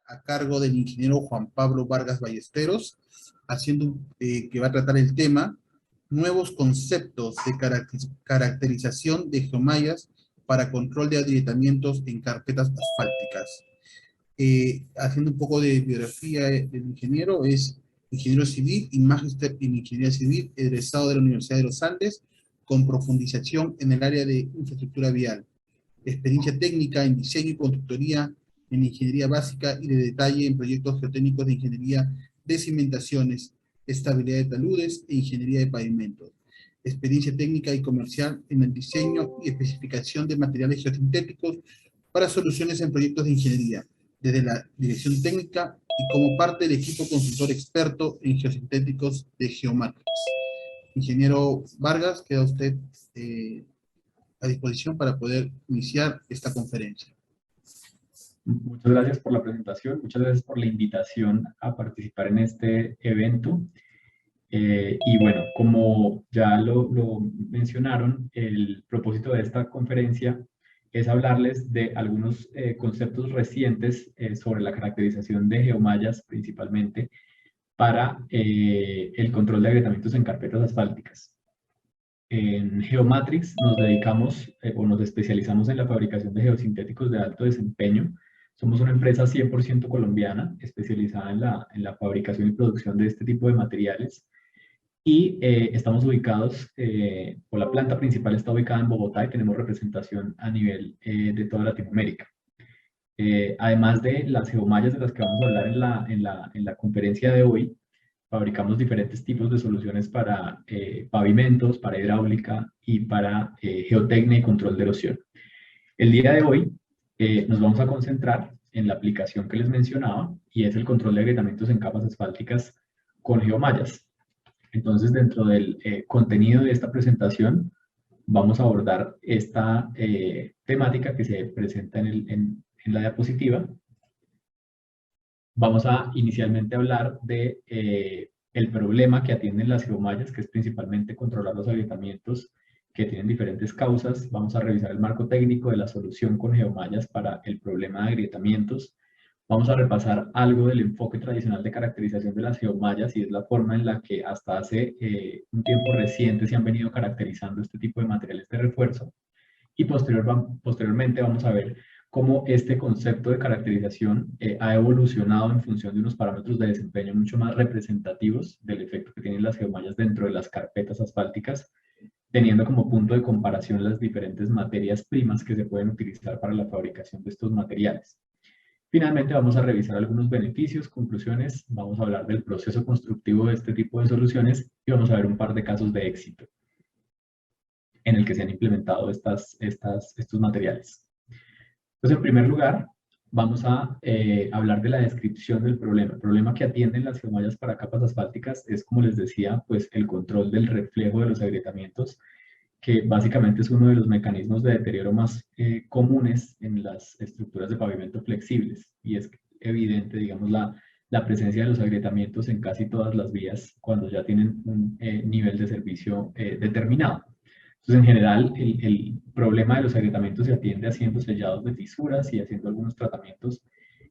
a cargo del ingeniero Juan Pablo Vargas Ballesteros, que va a tratar el tema nuevos conceptos de caracterización de geomallas para control de agrietamientos en carpetas asfálticas. Haciendo un poco de biografía del ingeniero, es ingeniero civil y magíster en ingeniería civil, egresado de la Universidad de los Andes, con profundización en el área de infraestructura vial. Experiencia técnica en diseño y constructoría, en ingeniería básica y de detalle en proyectos geotécnicos de ingeniería de cimentaciones, estabilidad de taludes e ingeniería de pavimentos. Experiencia técnica y comercial en el diseño y especificación de materiales geosintéticos para soluciones en proyectos de ingeniería, desde la dirección técnica y como parte del equipo consultor experto en geosintéticos de Geomatrix. Ingeniero Vargas, queda usted a disposición para poder iniciar esta conferencia. Muchas gracias por la presentación, muchas gracias por la invitación a participar en este evento. Y bueno, como ya lo mencionaron, el propósito de esta conferencia es hablarles de algunos conceptos recientes sobre la caracterización de geomallas, principalmente para el control de agrietamientos en carpetas asfálticas. En Geomatrix nos dedicamos o nos especializamos en la fabricación de geosintéticos de alto desempeño. Somos una empresa 100% colombiana, especializada en la fabricación y producción de este tipo de materiales. Y estamos ubicados, o la planta principal está ubicada en Bogotá y tenemos representación a nivel de toda Latinoamérica. Además de las geomallas de las que vamos a hablar en la conferencia de hoy, fabricamos diferentes tipos de soluciones para pavimentos, para hidráulica y para geotecnia y control de erosión. El día de hoy nos vamos a concentrar en la aplicación que les mencionaba y es el control de agrietamientos en capas asfálticas con geomallas. Entonces, dentro del contenido de esta presentación, vamos a abordar esta temática que se presenta en la diapositiva. Vamos a inicialmente hablar de el problema que atienden las geomallas, que es principalmente controlar los agrietamientos que tienen diferentes causas. Vamos a revisar el marco técnico de la solución con geomallas para el problema de agrietamientos. Vamos a repasar algo del enfoque tradicional de caracterización de las geomallas y es la forma en la que hasta hace un tiempo reciente se han venido caracterizando este tipo de materiales de refuerzo. Y posteriormente vamos a ver cómo este concepto de caracterización ha evolucionado en función de unos parámetros de desempeño mucho más representativos del efecto que tienen las geomallas dentro de las carpetas asfálticas, teniendo como punto de comparación las diferentes materias primas que se pueden utilizar para la fabricación de estos materiales. Finalmente vamos a revisar algunos beneficios, conclusiones, vamos a hablar del proceso constructivo de este tipo de soluciones y vamos a ver un par de casos de éxito en el que se han implementado estos materiales. Entonces, en primer lugar, vamos a hablar de la descripción del problema. El problema que atienden las geomallas para capas asfálticas es, como les decía, pues el control del reflejo de los agrietamientos, que básicamente es uno de los mecanismos de deterioro más comunes en las estructuras de pavimento flexibles. Y es evidente, digamos, la presencia de los agrietamientos en casi todas las vías cuando ya tienen un nivel de servicio determinado. Entonces, en general, el problema de los agrietamientos se atiende haciendo sellados de fisuras y haciendo algunos tratamientos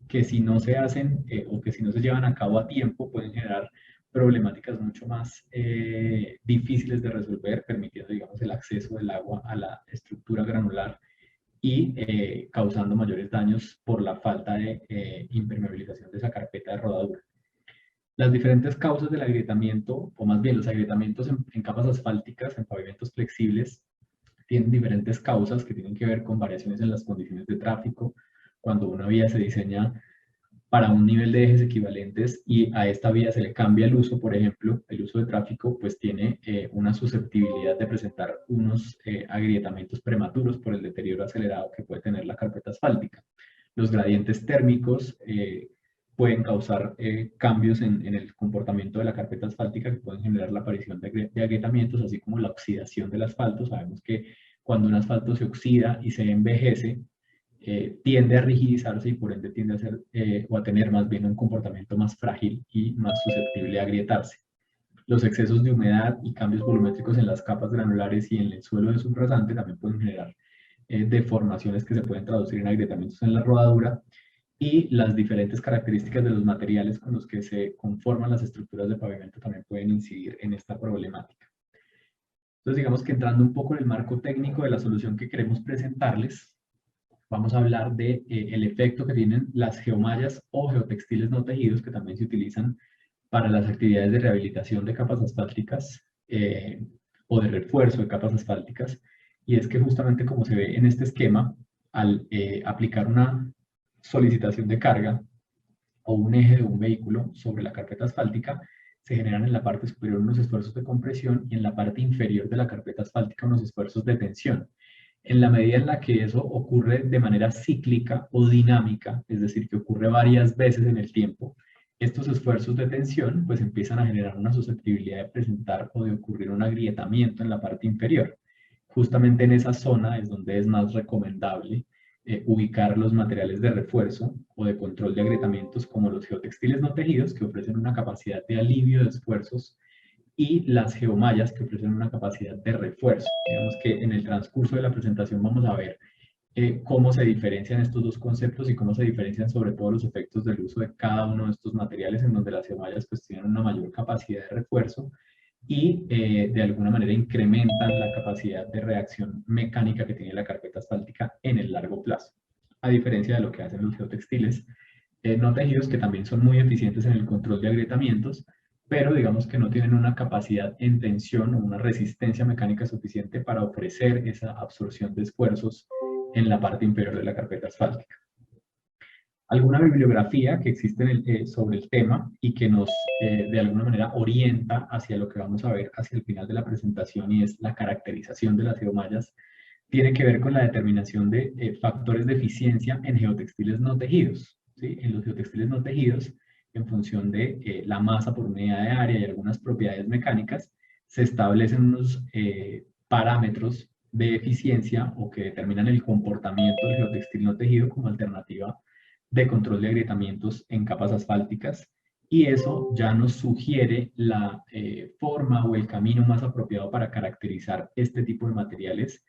que si no se hacen o que si no se llevan a cabo a tiempo pueden generar problemáticas mucho más difíciles de resolver, permitiendo, digamos, el acceso del agua a la estructura granular y causando mayores daños por la falta de impermeabilización de esa carpeta de rodadura. Las diferentes causas del agrietamiento, o más bien los agrietamientos en capas asfálticas, en pavimentos flexibles, tienen diferentes causas que tienen que ver con variaciones en las condiciones de tráfico. Cuando una vía se diseña para un nivel de ejes equivalentes y a esta vía se le cambia el uso, por ejemplo, el uso de tráfico, pues tiene una susceptibilidad de presentar unos agrietamientos prematuros por el deterioro acelerado que puede tener la carpeta asfáltica. Los gradientes térmicos pueden causar cambios en el comportamiento de la carpeta asfáltica que pueden generar la aparición de agrietamientos, así como la oxidación del asfalto. Sabemos que cuando un asfalto se oxida y se envejece, tiende a rigidizarse y por ende tiende a ser o a tener más bien un comportamiento más frágil y más susceptible a agrietarse. Los excesos de humedad y cambios volumétricos en las capas granulares y en el suelo de subrasante también pueden generar deformaciones que se pueden traducir en agrietamientos en la rodadura. y las diferentes características de los materiales con los que se conforman las estructuras de pavimento también pueden incidir en esta problemática. Entonces, digamos que entrando un poco en el marco técnico de la solución que queremos presentarles, vamos a hablar de el efecto que tienen las geomallas o geotextiles no tejidos, que también se utilizan para las actividades de rehabilitación de capas asfálticas o de refuerzo de capas asfálticas. Y es que justamente como se ve en este esquema, al aplicar una solicitación de carga o un eje de un vehículo sobre la carpeta asfáltica, se generan en la parte superior unos esfuerzos de compresión y en la parte inferior de la carpeta asfáltica unos esfuerzos de tensión. En la medida en la que eso ocurre de manera cíclica o dinámica, es decir, que ocurre varias veces en el tiempo, estos esfuerzos de tensión pues empiezan a generar una susceptibilidad de presentar o de ocurrir un agrietamiento en la parte inferior. Justamente en esa zona es donde es más recomendable ubicar los materiales de refuerzo o de control de agrietamientos como los geotextiles no tejidos, que ofrecen una capacidad de alivio de esfuerzos, y las geomallas, que ofrecen una capacidad de refuerzo. Digamos que en el transcurso de la presentación vamos a ver cómo se diferencian estos dos conceptos y cómo se diferencian sobre todo los efectos del uso de cada uno de estos materiales, en donde las geomallas pues tienen una mayor capacidad de refuerzo y de alguna manera incrementan la capacidad de reacción mecánica que tiene la carpeta asfáltica en el largo plazo, a diferencia de lo que hacen los geotextiles no tejidos, que también son muy eficientes en el control de agrietamientos, pero digamos que no tienen una capacidad en tensión o una resistencia mecánica suficiente para ofrecer esa absorción de esfuerzos en la parte inferior de la carpeta asfáltica. Alguna bibliografía que existe sobre el tema y que nos de alguna manera orienta hacia lo que vamos a ver hacia el final de la presentación, y es la caracterización de las geomallas, tiene que ver con la determinación de factores de eficiencia en geotextiles no tejidos. ¿Sí? En los geotextiles no tejidos, en función de la masa por unidad de área y algunas propiedades mecánicas, se establecen unos parámetros de eficiencia o que determinan el comportamiento del geotextil no tejido como alternativa de control de agrietamientos en capas asfálticas, y eso ya nos sugiere la forma o el camino más apropiado para caracterizar este tipo de materiales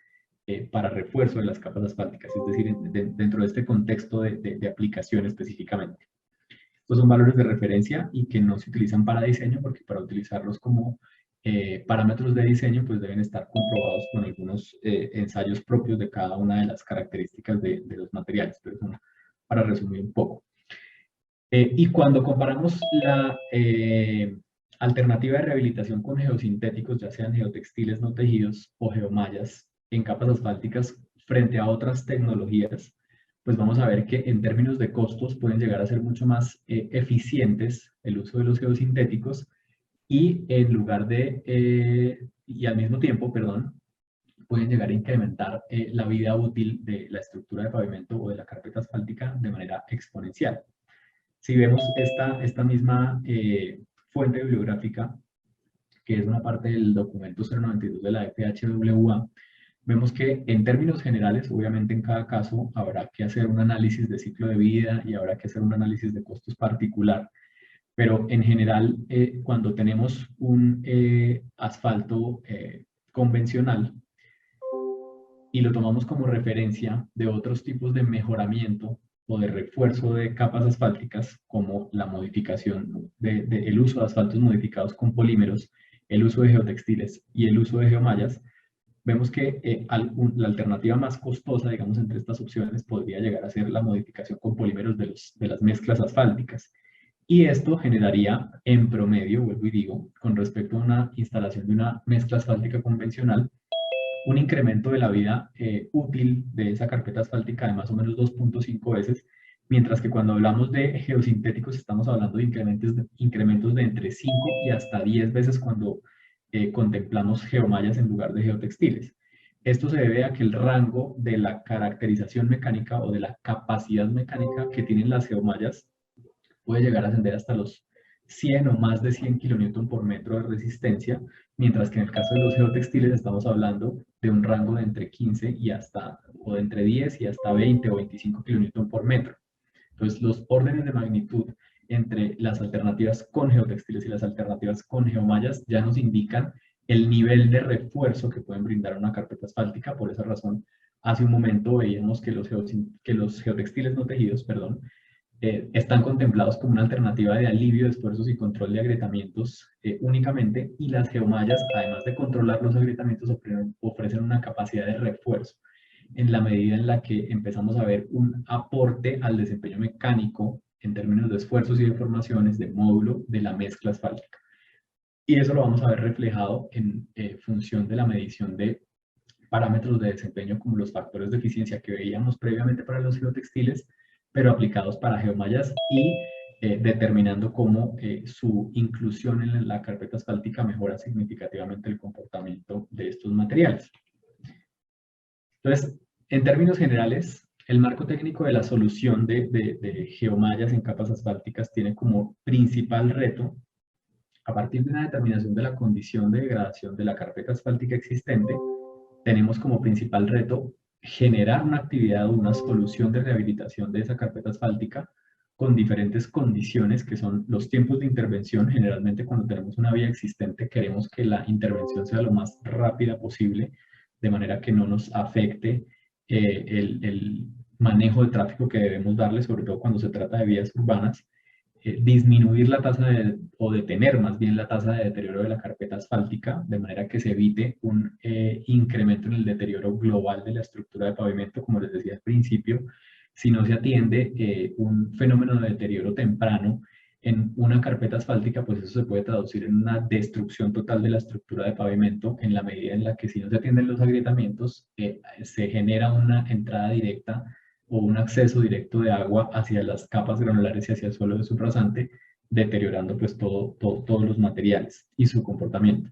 para refuerzo de las capas asfálticas, es decir, dentro de este contexto de aplicación específicamente. Estos son valores de referencia y que no se utilizan para diseño, porque para utilizarlos como parámetros de diseño pues deben estar comprobados con algunos ensayos propios de cada una de las características de los materiales, pero bueno, para resumir un poco. Y cuando comparamos la alternativa de rehabilitación con geosintéticos, ya sean geotextiles no tejidos o geomallas en capas asfálticas frente a otras tecnologías, pues vamos a ver que en términos de costos pueden llegar a ser mucho más eficientes el uso de los geosintéticos, y en lugar de, y al mismo tiempo, perdón, pueden llegar a incrementar la vida útil de la estructura de pavimento o de la carpeta asfáltica de manera exponencial. Si vemos esta misma fuente bibliográfica, que es una parte del documento 092 de la FHWA, vemos que en términos generales, obviamente en cada caso habrá que hacer un análisis de ciclo de vida y habrá que hacer un análisis de costos particular, pero en general cuando tenemos un asfalto convencional y lo tomamos como referencia de otros tipos de mejoramiento o de refuerzo de capas asfálticas, como la modificación el uso de asfaltos modificados con polímeros, el uso de geotextiles y el uso de geomallas, vemos que la alternativa más costosa, digamos, entre estas opciones podría llegar a ser la modificación con polímeros de las mezclas asfálticas. Y esto generaría en promedio, vuelvo y digo, con respecto a una instalación de una mezcla asfáltica convencional, un incremento de la vida útil de esa carpeta asfáltica de más o menos 2.5 veces, mientras que cuando hablamos de geosintéticos estamos hablando de incrementos de entre 5 y hasta 10 veces cuando contemplamos geomallas en lugar de geotextiles. Esto se debe a que el rango de la caracterización mecánica o de la capacidad mecánica que tienen las geomallas puede llegar a ascender hasta los 100 o más de 100 kN por metro de resistencia, mientras que en el caso de los geotextiles estamos hablando de un rango de entre 15 y hasta, o de entre 10 y hasta 20 o 25 kN por metro. Entonces, los órdenes de magnitud entre las alternativas con geotextiles y las alternativas con geomallas ya nos indican el nivel de refuerzo que pueden brindar una carpeta asfáltica. Por esa razón, hace un momento veíamos que los geotextiles no tejidos, perdón, están contemplados como una alternativa de alivio de esfuerzos y control de agrietamientos únicamente, y las geomallas, además de controlar los agrietamientos, ofrecen una capacidad de refuerzo en la medida en la que empezamos a ver un aporte al desempeño mecánico en términos de esfuerzos y deformaciones de módulo de la mezcla asfáltica. Y eso lo vamos a ver reflejado en función de la medición de parámetros de desempeño como los factores de eficiencia que veíamos previamente para los geotextiles, pero aplicados para geomallas y determinando cómo su inclusión en la carpeta asfáltica mejora significativamente el comportamiento de estos materiales. Entonces, en términos generales, el marco técnico de la solución de geomallas en capas asfálticas tiene como principal reto, a partir de una determinación de la condición de degradación de la carpeta asfáltica existente, tenemos como principal reto generar una actividad o una solución de rehabilitación de esa carpeta asfáltica con diferentes condiciones que son los tiempos de intervención. Generalmente cuando tenemos una vía existente queremos que la intervención sea lo más rápida posible, de manera que no nos afecte el manejo de tráfico que debemos darle, sobre todo cuando se trata de vías urbanas. Disminuir la tasa o detener más bien la tasa de deterioro de la carpeta asfáltica, de manera que se evite un incremento en el deterioro global de la estructura de pavimento, como les decía al principio. Si no se atiende un fenómeno de deterioro temprano en una carpeta asfáltica, pues eso se puede traducir en una destrucción total de la estructura de pavimento, en la medida en la que si no se atienden los agrietamientos, se genera una entrada directa o un acceso directo de agua hacia las capas granulares y hacia el suelo de subrasante, deteriorando pues todos los materiales y su comportamiento.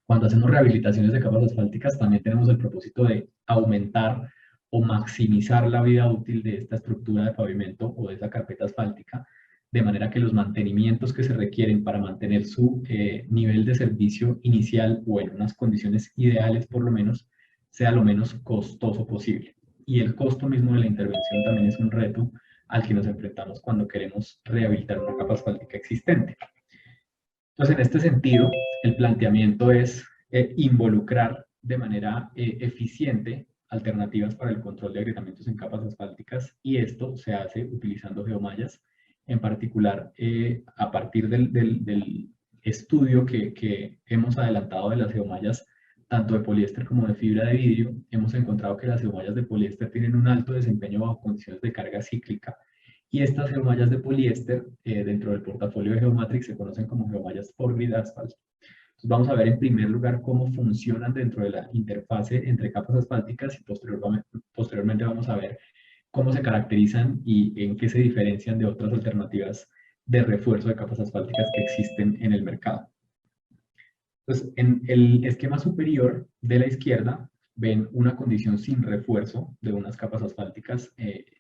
Cuando hacemos rehabilitaciones de capas asfálticas también tenemos el propósito de aumentar o maximizar la vida útil de esta estructura de pavimento o de esa carpeta asfáltica, de manera que los mantenimientos que se requieren para mantener su nivel de servicio inicial o en unas condiciones ideales por lo menos, sea lo menos costoso posible. Y el costo mismo de la intervención también es un reto al que nos enfrentamos cuando queremos rehabilitar una capa asfáltica existente. Entonces, en este sentido, el planteamiento es involucrar de manera eficiente alternativas para el control de agrietamientos en capas asfálticas, y esto se hace utilizando geomallas, en particular a partir del estudio que hemos adelantado de las geomallas tanto de poliéster como de fibra de vidrio. Hemos encontrado que las geomallas de poliéster tienen un alto desempeño bajo condiciones de carga cíclica, y estas geomallas de poliéster dentro del portafolio de Geomatrix se conocen como geomallas for-grid asphalt. Entonces vamos a ver en primer lugar cómo funcionan dentro de la interfase entre capas asfálticas, y posteriormente vamos a ver cómo se caracterizan y en qué se diferencian de otras alternativas de refuerzo de capas asfálticas que existen en el mercado. Entonces, en el esquema superior de la izquierda ven una condición sin refuerzo de unas capas asfálticas,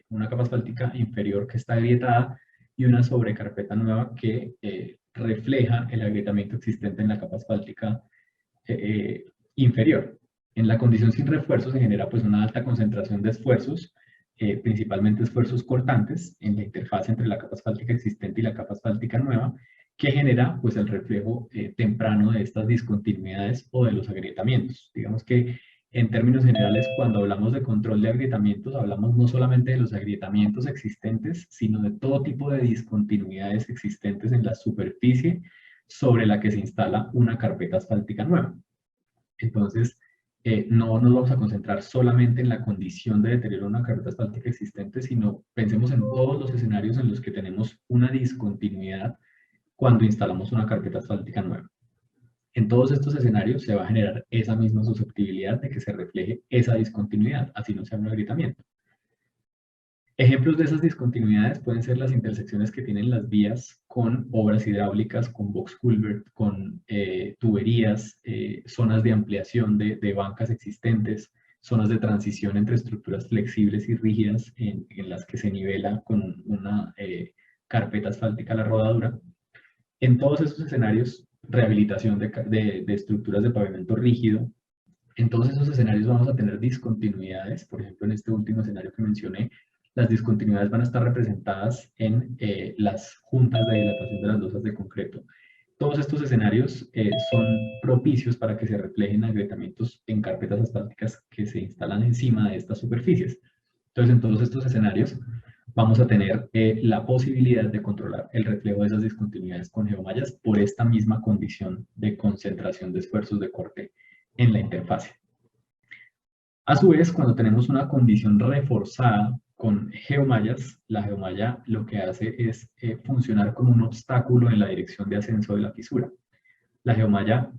una capa asfáltica inferior que está agrietada y una sobrecarpeta nueva que refleja el agrietamiento existente en la capa asfáltica inferior. En la condición sin refuerzo se genera pues una alta concentración de esfuerzos, principalmente esfuerzos cortantes en la interfaz entre la capa asfáltica existente y la capa asfáltica nueva, que genera pues el reflejo temprano de estas discontinuidades o de los agrietamientos. Digamos que en términos generales, cuando hablamos de control de agrietamientos, hablamos no solamente de los agrietamientos existentes, sino de todo tipo de discontinuidades existentes en la superficie sobre la que se instala una carpeta asfáltica nueva. Entonces, no nos vamos a concentrar solamente en la condición de deterioro de una carpeta asfáltica existente, sino pensemos en todos los escenarios en los que tenemos una discontinuidad cuando instalamos una carpeta asfáltica nueva. En todos estos escenarios se va a generar esa misma susceptibilidad de que se refleje esa discontinuidad, así no sea un agrietamiento. Ejemplos de esas discontinuidades pueden ser las intersecciones que tienen las vías con obras hidráulicas, con box culvert, con tuberías, zonas de ampliación de bancas existentes, zonas de transición entre estructuras flexibles y rígidas en las que se nivela con una carpeta asfáltica la rodadura. En todos esos escenarios, rehabilitación de estructuras de pavimento rígido, en todos esos escenarios vamos a tener discontinuidades. Por ejemplo, en este último escenario que mencioné, las discontinuidades van a estar representadas en las juntas de dilatación de las losas de concreto. Todos estos escenarios son propicios para que se reflejen agrietamientos en carpetas asfálticas que se instalan encima de estas superficies. Entonces, en todos estos escenarios vamos a tener la posibilidad de controlar el reflejo de esas discontinuidades con geomallas por esta misma condición de concentración de esfuerzos de corte en la interfase. A su vez, cuando tenemos una condición reforzada con geomallas, la geomalla lo que hace es funcionar como un obstáculo en la dirección de ascenso de la fisura. La geomalla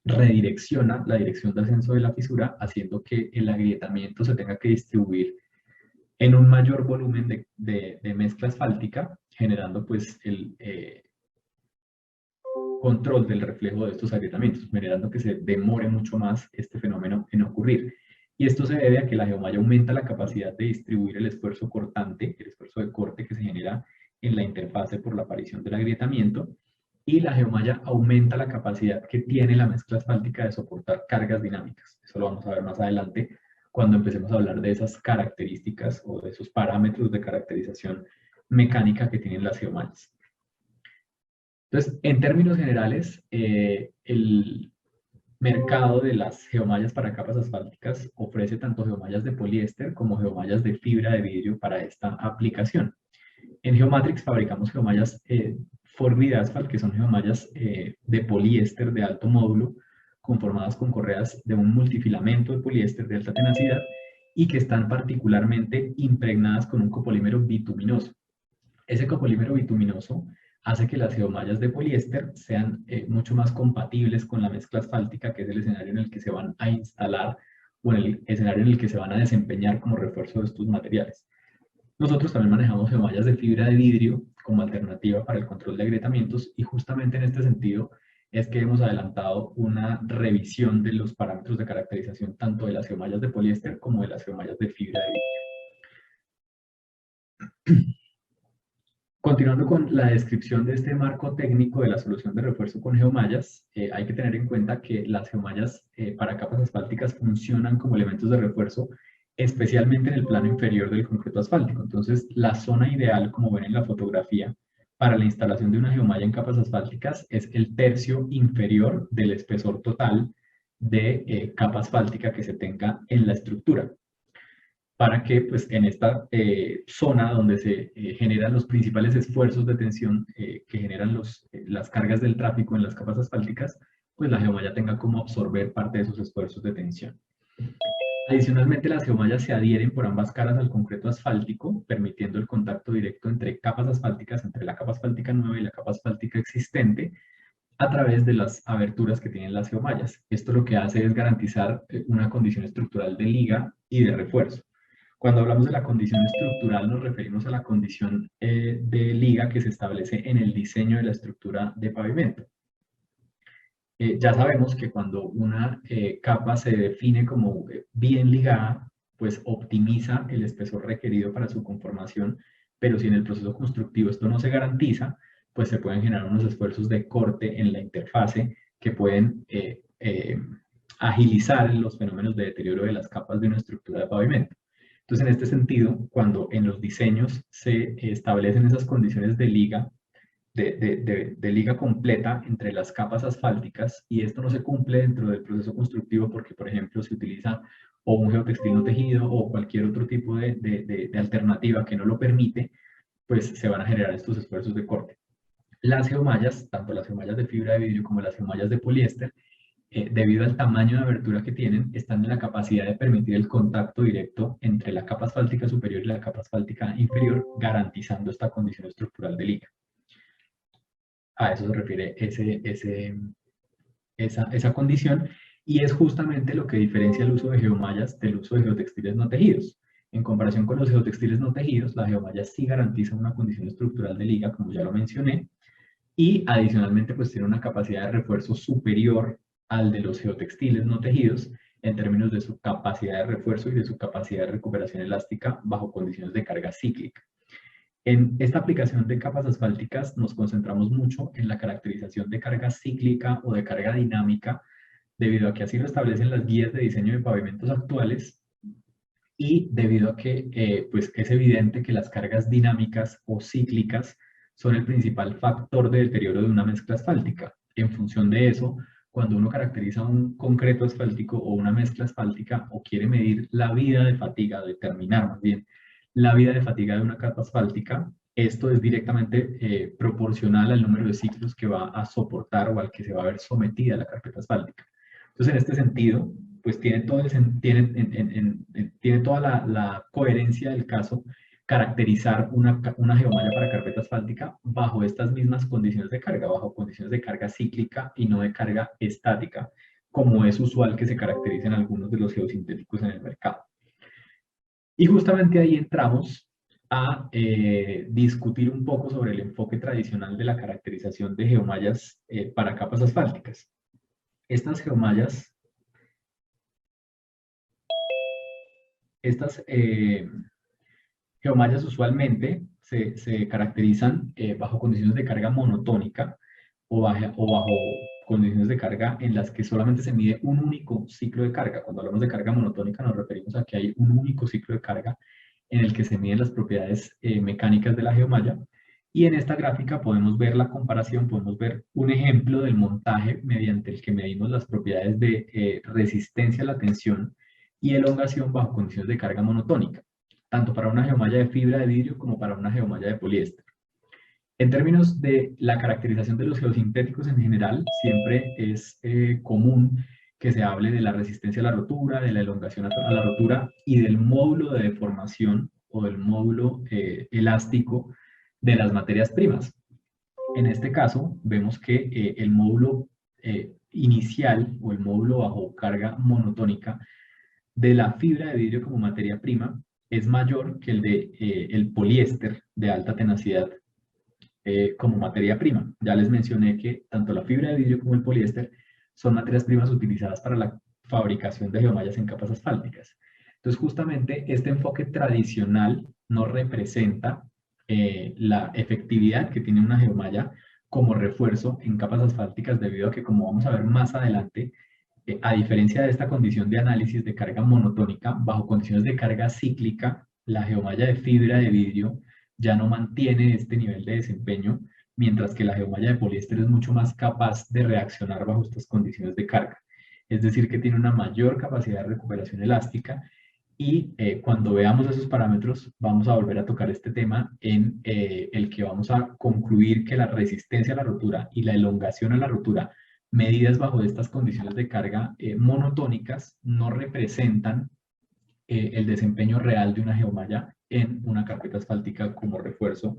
redirecciona la dirección de ascenso de la fisura, haciendo que el agrietamiento se tenga que distribuir en un mayor volumen de mezcla asfáltica, generando pues el control del reflejo de estos agrietamientos, generando que se demore mucho más este fenómeno en ocurrir. Y esto se debe a que la geomalla aumenta la capacidad de distribuir el esfuerzo cortante, el esfuerzo de corte que se genera en la interfase por la aparición del agrietamiento, y la geomalla aumenta la capacidad que tiene la mezcla asfáltica de soportar cargas dinámicas. Eso lo vamos a ver más adelante cuando empecemos a hablar de esas características o de esos parámetros de caracterización mecánica que tienen las geomallas. Entonces, en términos generales, el mercado de las geomallas para capas asfálticas ofrece tanto geomallas de poliéster como geomallas de fibra de vidrio para esta aplicación. En Geomatrix fabricamos geomallas Forbid Asphalt, que son geomallas de poliéster de alto módulo, conformadas con correas de un multifilamento de poliéster de alta tenacidad y que están particularmente impregnadas con un copolímero bituminoso. Ese copolímero bituminoso hace que las geomallas de poliéster sean mucho más compatibles con la mezcla asfáltica, que es el escenario en el que se van a instalar o en el escenario en el que se van a desempeñar como refuerzo de estos materiales. Nosotros también manejamos geomallas de fibra de vidrio como alternativa para el control de agrietamientos y justamente en este sentido es que hemos adelantado una revisión de los parámetros de caracterización tanto de las geomallas de poliéster como de las geomallas de fibra de vidrio. Continuando con la descripción de este marco técnico de la solución de refuerzo con geomallas, hay que tener en cuenta que las geomallas para capas asfálticas funcionan como elementos de refuerzo, especialmente en el plano inferior del concreto asfáltico. Entonces, la zona ideal, como ven en la fotografía, para la instalación de una geomalla en capas asfálticas es el tercio inferior del espesor total de capa asfáltica que se tenga en la estructura, para que pues, en esta zona donde se generan los principales esfuerzos de tensión que generan las cargas del tráfico en las capas asfálticas, pues la geomalla tenga como absorber parte de esos esfuerzos de tensión. Adicionalmente, las geomallas se adhieren por ambas caras al concreto asfáltico, permitiendo el contacto directo entre capas asfálticas, entre la capa asfáltica nueva y la capa asfáltica existente, a través de las aberturas que tienen las geomallas. Esto lo que hace es garantizar una condición estructural de liga y de refuerzo. Cuando hablamos de la condición estructural nos referimos a la condición de liga que se establece en el diseño de la estructura de pavimento. Ya sabemos que cuando una capa se define como bien ligada, pues optimiza el espesor requerido para su conformación, pero si en el proceso constructivo esto no se garantiza, pues se pueden generar unos esfuerzos de corte en la interfase que pueden agilizar los fenómenos de deterioro de las capas de una estructura de pavimento. Entonces, en este sentido, cuando en los diseños se establecen esas condiciones de liga, de liga completa entre las capas asfálticas, y esto no se cumple dentro del proceso constructivo porque, por ejemplo, se utiliza o un geotextil no tejido o cualquier otro tipo de alternativa que no lo permite, pues se van a generar estos esfuerzos de corte. Las geomallas, tanto las geomallas de fibra de vidrio como las geomallas de poliéster, debido al tamaño de abertura que tienen, están en la capacidad de permitir el contacto directo entre la capa asfáltica superior y la capa asfáltica inferior, garantizando esta condición estructural de liga. A eso se refiere esa condición, y es justamente lo que diferencia el uso de geomallas del uso de geotextiles no tejidos. En comparación con los geotextiles no tejidos, la geomalla sí garantiza una condición estructural de liga, como ya lo mencioné, y adicionalmente pues tiene una capacidad de refuerzo superior al de los geotextiles no tejidos en términos de su capacidad de refuerzo y de su capacidad de recuperación elástica bajo condiciones de carga cíclica. En esta aplicación de capas asfálticas nos concentramos mucho en la caracterización de carga cíclica o de carga dinámica, debido a que así lo establecen las guías de diseño de pavimentos actuales y debido a que pues es evidente que las cargas dinámicas o cíclicas son el principal factor de deterioro de una mezcla asfáltica. En función de eso, cuando uno caracteriza un concreto asfáltico o una mezcla asfáltica o quiere medir la vida de fatiga, determinar más bien la vida de fatiga de una capa asfáltica. Esto es directamente proporcional al número de ciclos que va a soportar o al que se va a ver sometida la carpeta asfáltica. Entonces, en este sentido, pues tiene, tiene toda la coherencia del caso caracterizar una geomalla para carpeta asfáltica bajo estas mismas condiciones de carga, bajo condiciones de carga cíclica y no de carga estática, como es usual que se caractericen algunos de los geosintéticos en el mercado. Y justamente ahí entramos a discutir un poco sobre el enfoque tradicional de la caracterización de geomallas para capas asfálticas. Estas geomallas, geomallas usualmente se caracterizan bajo condiciones de carga monotónica o bajo condiciones de carga en las que solamente se mide un único ciclo de carga. Cuando hablamos de carga monotónica nos referimos a que hay un único ciclo de carga en el que se miden las propiedades mecánicas de la geomalla. Y en esta gráfica podemos ver la comparación, podemos ver un ejemplo del montaje mediante el que medimos las propiedades de resistencia a la tensión y elongación bajo condiciones de carga monotónica, tanto para una geomalla de fibra de vidrio como para una geomalla de poliéster. En términos de la caracterización de los geosintéticos en general, siempre es común que se hable de la resistencia a la rotura, de la elongación a la rotura y del módulo de deformación o del módulo elástico de las materias primas. En este caso, vemos que el módulo inicial o el módulo bajo carga monotónica de la fibra de vidrio como materia prima es mayor que el de el poliéster de alta tenacidad como materia prima. Ya les mencioné que tanto la fibra de vidrio como el poliéster son materias primas utilizadas para la fabricación de geomallas en capas asfálticas. Entonces, justamente este enfoque tradicional no representa la efectividad que tiene una geomalla como refuerzo en capas asfálticas, debido a que, como vamos a ver más adelante, a diferencia de esta condición de análisis de carga monotónica, bajo condiciones de carga cíclica, la geomalla de fibra de vidrio ya no mantiene este nivel de desempeño, mientras que la geomalla de poliéster es mucho más capaz de reaccionar bajo estas condiciones de carga. Es decir, que tiene una mayor capacidad de recuperación elástica y cuando veamos esos parámetros vamos a volver a tocar este tema en el que vamos a concluir que la resistencia a la rotura y la elongación a la rotura medidas bajo estas condiciones de carga monotónicas no representan el desempeño real de una geomalla en una carpeta asfáltica como refuerzo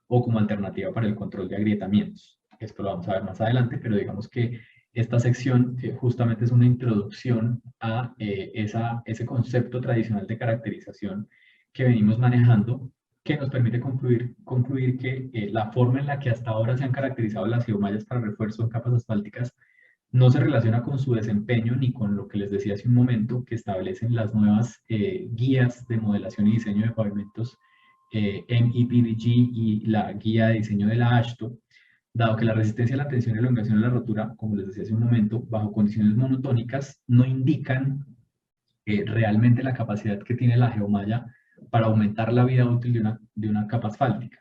o como alternativa para el control de agrietamientos. Esto lo vamos a ver más adelante, pero digamos que esta sección justamente es una introducción a ese concepto tradicional de caracterización que venimos manejando, que nos permite concluir que la forma en la que hasta ahora se han caracterizado las geomallas para refuerzo en capas asfálticas no se relaciona con su desempeño ni con lo que les decía hace un momento, que establecen las nuevas guías de modelación y diseño de pavimentos MEPDG y la guía de diseño de la AASHTO, dado que la resistencia a la tensión y elongación a la rotura, como les decía hace un momento, bajo condiciones monotónicas, no indican realmente la capacidad que tiene la geomalla para aumentar la vida útil de una capa asfáltica.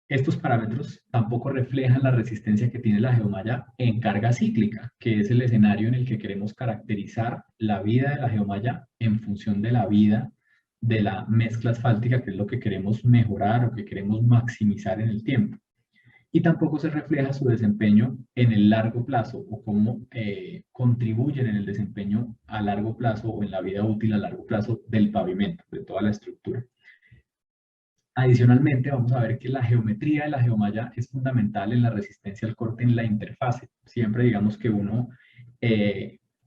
Estos parámetros tampoco reflejan la resistencia que tiene la geomalla en carga cíclica, que es el escenario en el que queremos caracterizar la vida de la geomalla en función de la vida de la mezcla asfáltica, que es lo que queremos mejorar o que queremos maximizar en el tiempo. Y tampoco se refleja su desempeño en el largo plazo o cómo contribuyen en el desempeño a largo plazo o en la vida útil a largo plazo del pavimento, de toda la estructura. Adicionalmente, vamos a ver que la geometría de la geomalla es fundamental en la resistencia al corte en la interfase. Siempre digamos que uno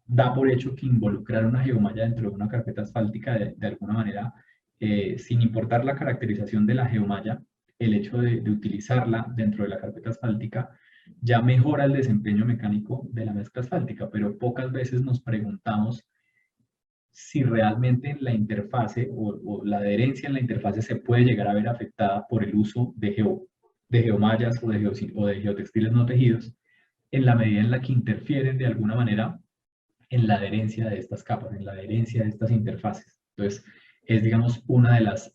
da por hecho que involucrar una geomalla dentro de una carpeta asfáltica de alguna manera, sin importar la caracterización de la geomalla, el hecho de utilizarla dentro de la carpeta asfáltica ya mejora el desempeño mecánico de la mezcla asfáltica, pero pocas veces nos preguntamos si realmente la interfase o la adherencia en la interfase se puede llegar a ver afectada por el uso de geomallas o de geotextiles no tejidos, en la medida en la que interfieren de alguna manera en la adherencia de estas capas, en la adherencia de estas interfaces. Entonces, es, digamos, una de las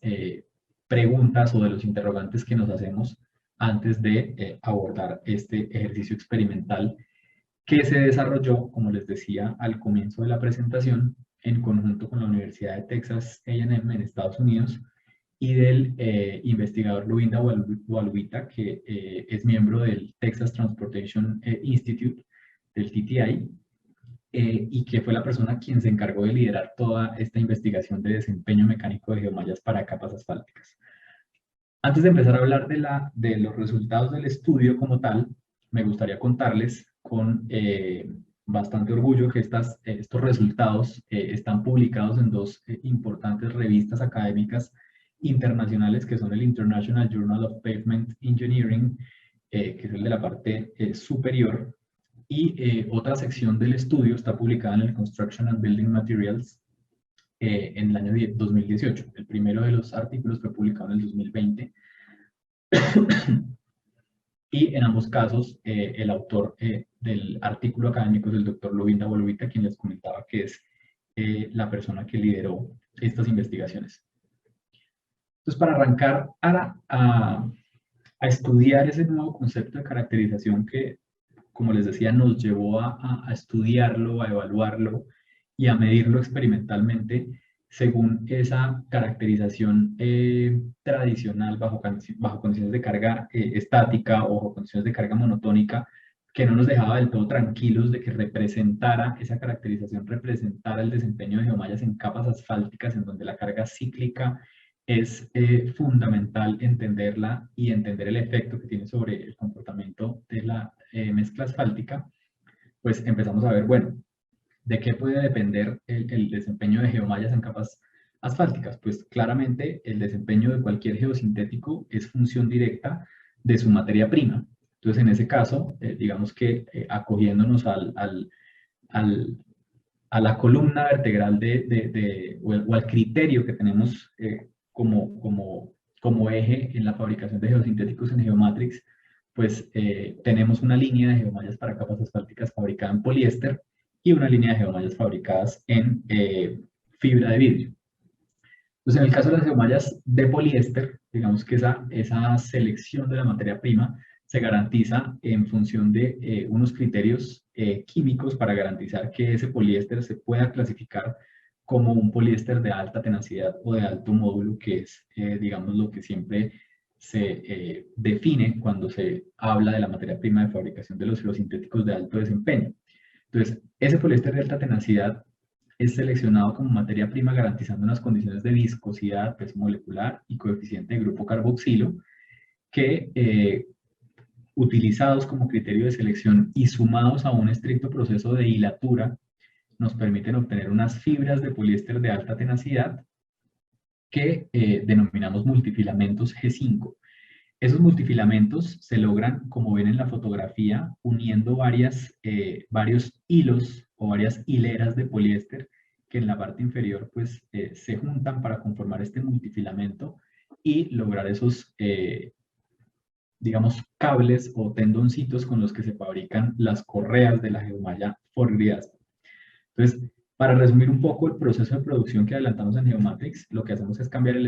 preguntas o de los interrogantes que nos hacemos antes de abordar este ejercicio experimental que se desarrolló, como les decía al comienzo de la presentación, en conjunto con la Universidad de Texas A&M en Estados Unidos y del investigador Luinda Waluita, que es miembro del Texas Transportation Institute, del TTI, y que fue la persona quien se encargó de liderar toda esta investigación de desempeño mecánico de geomallas para capas asfálticas. Antes de empezar a hablar de los resultados del estudio como tal, me gustaría contarles con bastante orgullo que estos resultados están publicados en dos importantes revistas académicas internacionales, que son el International Journal of Pavement Engineering, que es el de la parte superior, y otra sección del estudio está publicada en el Construction and Building Materials en el año 2018. El primero de los artículos fue publicado en el 2020. Y en ambos casos, el autor del artículo académico es el doctor Luinda Waluita, quien les comentaba que es la persona que lideró estas investigaciones. Entonces, para arrancar a estudiar ese nuevo concepto de caracterización que, como les decía, nos llevó a estudiarlo, a evaluarlo y a medirlo experimentalmente según esa caracterización tradicional bajo condiciones de carga estática o bajo condiciones de carga monotónica, que no nos dejaba del todo tranquilos de que esa caracterización representara el desempeño de geomallas en capas asfálticas, en donde la carga cíclica es fundamental entenderla y entender el efecto que tiene sobre el comportamiento de la mezcla asfáltica. Pues empezamos a ver, bueno, ¿de qué puede depender el desempeño de geomallas en capas asfálticas? Pues claramente el desempeño de cualquier geosintético es función directa de su materia prima. Entonces, en ese caso, digamos que acogiéndonos a la columna vertebral o al criterio que tenemos como eje en la fabricación de geosintéticos en Geomatrix, pues tenemos una línea de geomallas para capas asfálticas fabricada en poliéster y una línea de geomallas fabricadas en fibra de vidrio. Entonces, en el caso de las geomallas de poliéster, digamos que esa selección de la materia prima se garantiza en función de unos criterios químicos para garantizar que ese poliéster se pueda clasificar como un poliéster de alta tenacidad o de alto módulo, que es, digamos, lo que siempre se define cuando se habla de la materia prima de fabricación de los geosintéticos de alto desempeño. Entonces, ese poliéster de alta tenacidad es seleccionado como materia prima garantizando unas condiciones de viscosidad, peso molecular y coeficiente de grupo carboxilo que, utilizados como criterio de selección y sumados a un estricto proceso de hilatura, nos permiten obtener unas fibras de poliéster de alta tenacidad que denominamos multifilamentos G5. Esos multifilamentos se logran, como ven en la fotografía, uniendo varios hilos o varias hileras de poliéster que en la parte inferior pues, se juntan para conformar este multifilamento y lograr esos, digamos, cables o tendoncitos con los que se fabrican las correas de la geomalla Ford-Grid. Entonces, para resumir un poco el proceso de producción que adelantamos en Geomatrix, lo que hacemos es cambiar el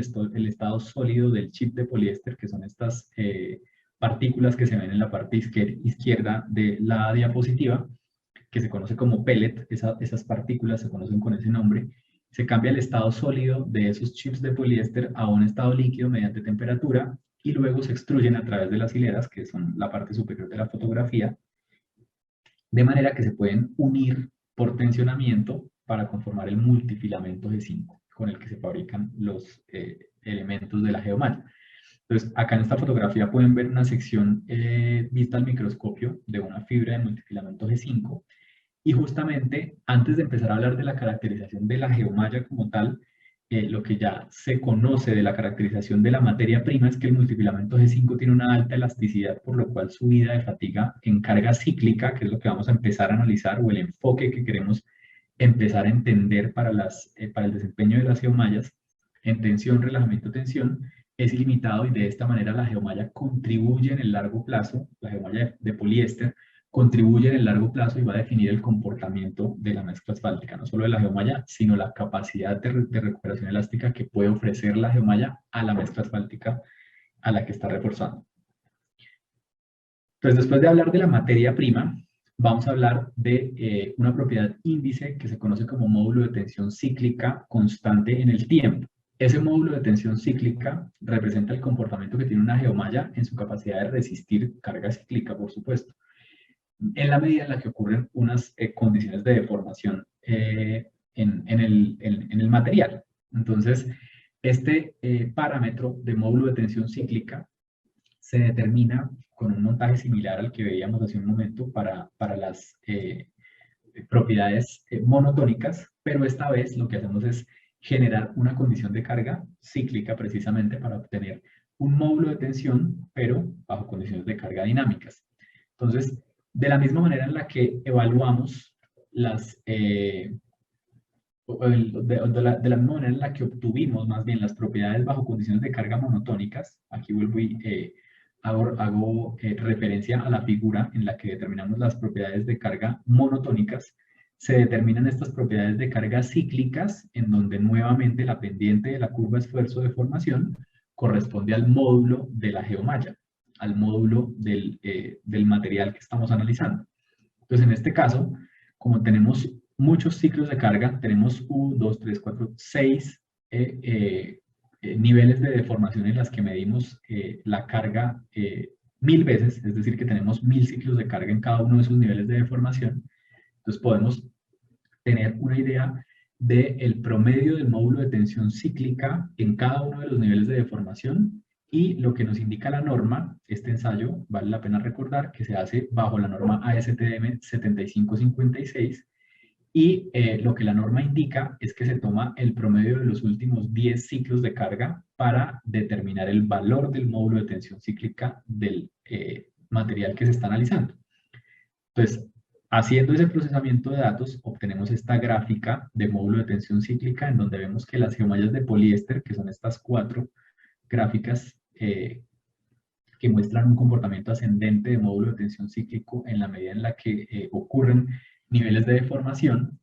estado sólido del chip de poliéster, que son estas partículas que se ven en la parte izquierda de la diapositiva, que se conoce como pellet. Esas partículas se conocen con ese nombre. Se cambia el estado sólido de esos chips de poliéster a un estado líquido mediante temperatura y luego se extruyen a través de las hileras, que son la parte superior de la fotografía, de manera que se pueden unir por tensionamiento para conformar el multifilamento G5, con el que se fabrican los elementos de la geomalla. Entonces, acá en esta fotografía pueden ver una sección vista al microscopio de una fibra de multifilamento G5, y justamente antes de empezar a hablar de la caracterización de la geomalla como tal, lo que ya se conoce de la caracterización de la materia prima es que el multifilamento G5 tiene una alta elasticidad, por lo cual su vida de fatiga en carga cíclica, que es lo que vamos a empezar a analizar, o el enfoque que queremos empezar a entender para el desempeño de las geomallas, en tensión, relajamiento, tensión, es ilimitado, y de esta manera la geomalla contribuye en el largo plazo, la geomalla de poliéster, contribuye en el largo plazo y va a definir el comportamiento de la mezcla asfáltica, no solo de la geomalla, sino la capacidad de recuperación elástica que puede ofrecer la geomalla a la mezcla asfáltica a la que está reforzando. Entonces, después de hablar de la materia prima, vamos a hablar de una propiedad índice que se conoce como módulo de tensión cíclica constante en el tiempo. Ese módulo de tensión cíclica representa el comportamiento que tiene una geomalla en su capacidad de resistir carga cíclica, por supuesto, en la medida en la que ocurren unas condiciones de deformación en el material. Entonces, este parámetro de módulo de tensión cíclica se determina con un montaje similar al que veíamos hace un momento para las propiedades monotónicas, pero esta vez lo que hacemos es generar una condición de carga cíclica precisamente para obtener un módulo de tensión, pero bajo condiciones de carga dinámicas. Entonces, de la misma manera en la que evaluamos las, de la misma manera en la que obtuvimos más bien las propiedades bajo condiciones de carga monotónicas, aquí vuelvo y hago referencia a la figura en la que determinamos las propiedades de carga monotónicas, se determinan estas propiedades de carga cíclicas, en donde nuevamente la pendiente de la curva esfuerzo de formación corresponde al módulo de la geomalla, al módulo del material que estamos analizando. Entonces, en este caso, como tenemos muchos ciclos de carga, tenemos 1, 2, 3, 4, 6 niveles de deformación en las que medimos la carga 1000 veces, es decir, que tenemos 1000 ciclos de carga en cada uno de esos niveles de deformación. Entonces podemos tener una idea del promedio del módulo de tensión cíclica en cada uno de los niveles de deformación, y lo que nos indica la norma. Este ensayo, vale la pena recordar que se hace bajo la norma ASTM 7556, y lo que la norma indica es que se toma el promedio de los últimos 10 ciclos de carga para determinar el valor del módulo de tensión cíclica del material que se está analizando. Entonces, haciendo ese procesamiento de datos, obtenemos esta gráfica de módulo de tensión cíclica, en donde vemos que las geomallas de poliéster, que son estas 4 gráficas que muestran un comportamiento ascendente de módulo de tensión cíclico en la medida en la que ocurren niveles de deformación,